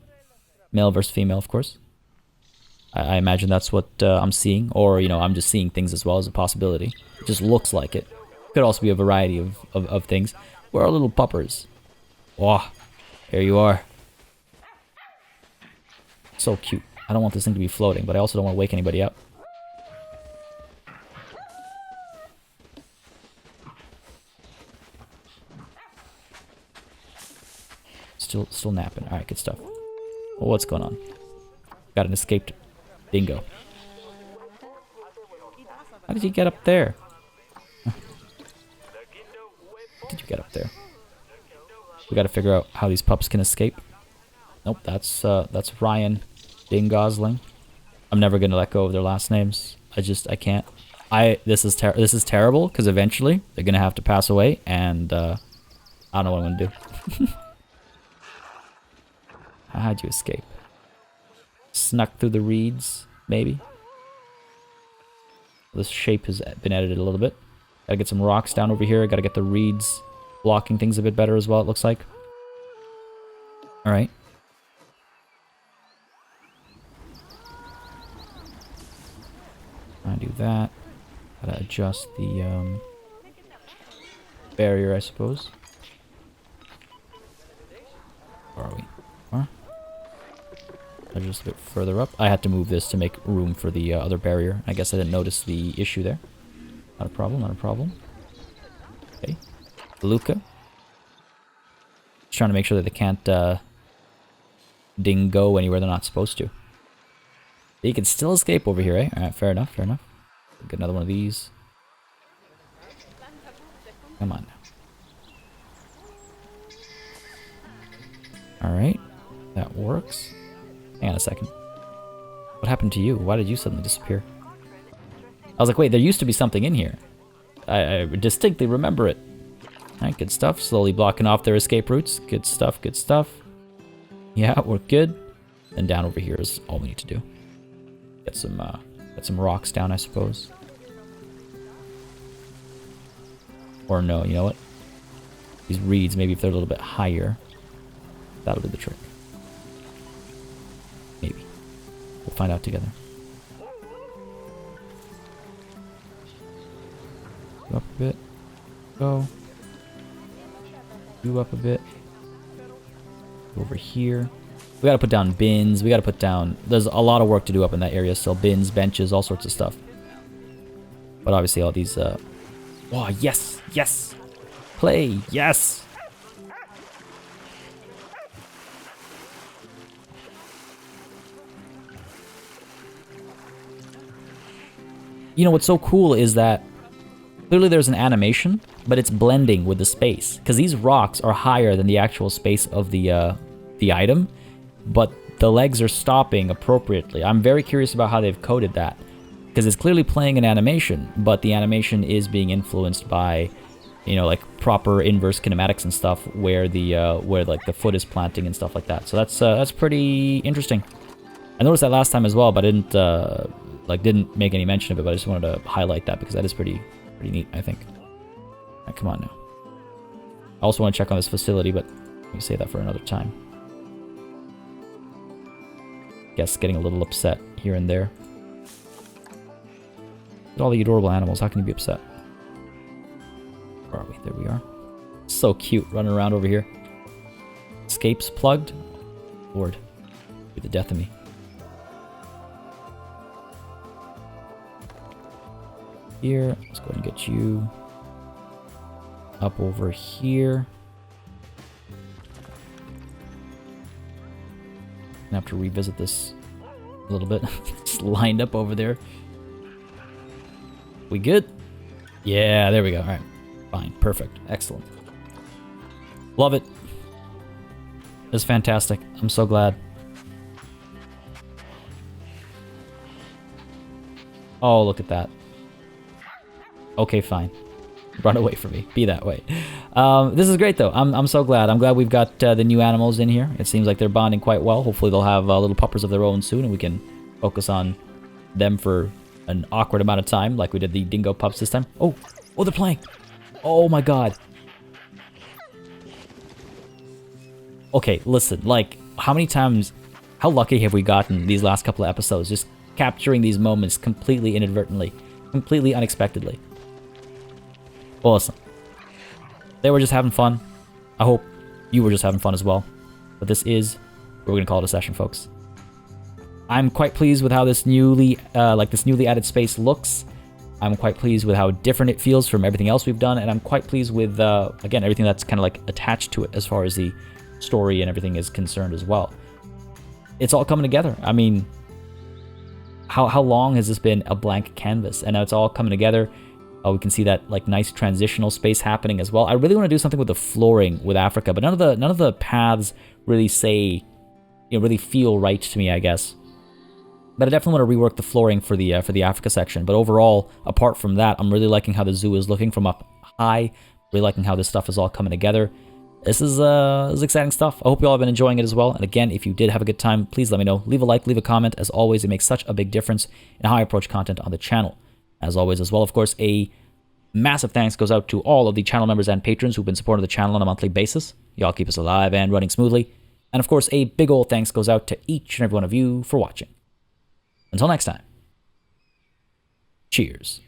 Male versus female, of course. I imagine that's what I'm seeing. Or, you know, I'm just seeing things as well as a possibility. It just looks like it. Could also be a variety of things. Where are little puppers? Oh, there you are. So cute. I don't want this thing to be floating, but I also don't want to wake anybody up. Still napping. Alright, good stuff. Well, what's going on? Got an escaped dingo. How did you get up there? How did you get up there? We gotta figure out how these pups can escape. Nope, that's Ryan Ding Gosling. I'm never gonna let go of their last names. I can't. This is terrible because eventually they're gonna have to pass away, and I don't know what I'm gonna do. How'd you escape? Snuck through the reeds, maybe? This shape has been edited a little bit. Gotta get some rocks down over here. Gotta get the reeds blocking things a bit better as well, it looks like. Alright. I do that. Gotta adjust the barrier, I suppose. Where are we? Where? Just a bit further up. I had to move this to make room for the other barrier. I guess I didn't notice the issue there. Not a problem, not a problem. Okay. Luca. Just trying to make sure that they can't dingo anywhere they're not supposed to. They can still escape over here, eh? Alright, fair enough, fair enough. Get another one of these. Come on now. Alright. That works. Hang on a second. What happened to you? Why did you suddenly disappear? I was like, wait, there used to be something in here. I distinctly remember it. Alright, good stuff. Slowly blocking off their escape routes. Good stuff, good stuff. Yeah, we're good. And down over here is all we need to do. Get some rocks down, I suppose. Or no, you know what? These reeds, maybe if they're a little bit higher, that'll be the trick. Maybe. find out together. Go up a bit. Go. You up a bit. Go over here. We gotta put down bins. We gotta put down... There's a lot of work to do up in that area still. Bins, benches, all sorts of stuff. But obviously all these... Oh, yes! Yes! Play! Yes! You know, what's so cool is that clearly there's an animation, but it's blending with the space. Because these rocks are higher than the actual space of the item, but the legs are stopping appropriately. I'm very curious about how they've coded that. Because it's clearly playing an animation, but the animation is being influenced by, you know, like proper inverse kinematics and stuff, where like the foot is planting and stuff like that. So that's pretty interesting. I noticed that last time as well, but I didn't make any mention of it. But I just wanted to highlight that because that is pretty neat, I think. All right, come on now. I also want to check on this facility, but let me save that for another time. Guess getting a little upset here and there. Look at all the adorable animals. How can you be upset? Where are we? There we are. So cute, running around over here. Escapes plugged. Lord, be the death of me. Here, let's go ahead and get you up over here. I have to revisit this a little bit. Just lined up over there. We good? Yeah, there we go. All right. Fine. Perfect. Excellent. Love it. It's fantastic. I'm so glad. Oh, look at that. Okay, fine. Run away from me. Be that way. This is great, though. I'm so glad. I'm glad we've got the new animals in here. It seems like they're bonding quite well. Hopefully they'll have little puppers of their own soon, and we can focus on them for an awkward amount of time, like we did the dingo pups this time. Oh, they're playing. Oh my god. Okay, listen, like, how many times, how lucky have we gotten these last couple of episodes, just capturing these moments completely inadvertently, completely unexpectedly. Well, listen, they were just having fun. I hope you were just having fun as well. But this is, we're gonna call it a session, folks. I'm quite pleased with how this newly added space looks. I'm quite pleased with how different it feels from everything else we've done, and I'm quite pleased with, again, everything that's kind of like attached to it as far as the story and everything is concerned as well. It's all coming together. I mean, how long has this been a blank canvas? And now it's all coming together. We can see that like nice transitional space happening as well. I really want to do something with the flooring with Africa, but none of the paths really say, really feel right to me, I guess. But I definitely want to rework the flooring for the Africa section. But overall, apart from that, I'm really liking how the zoo is looking from up high. Really liking how this stuff is all coming together. This is exciting stuff. I hope you all have been enjoying it as well. And again, if you did have a good time, please let me know. Leave a like, leave a comment. As always, it makes such a big difference in how I approach content on the channel. As always, as well, of course, a massive thanks goes out to all of the channel members and patrons who've been supporting the channel on a monthly basis. Y'all keep us alive and running smoothly. And of course, a big old thanks goes out to each and every one of you for watching. Until next time, cheers.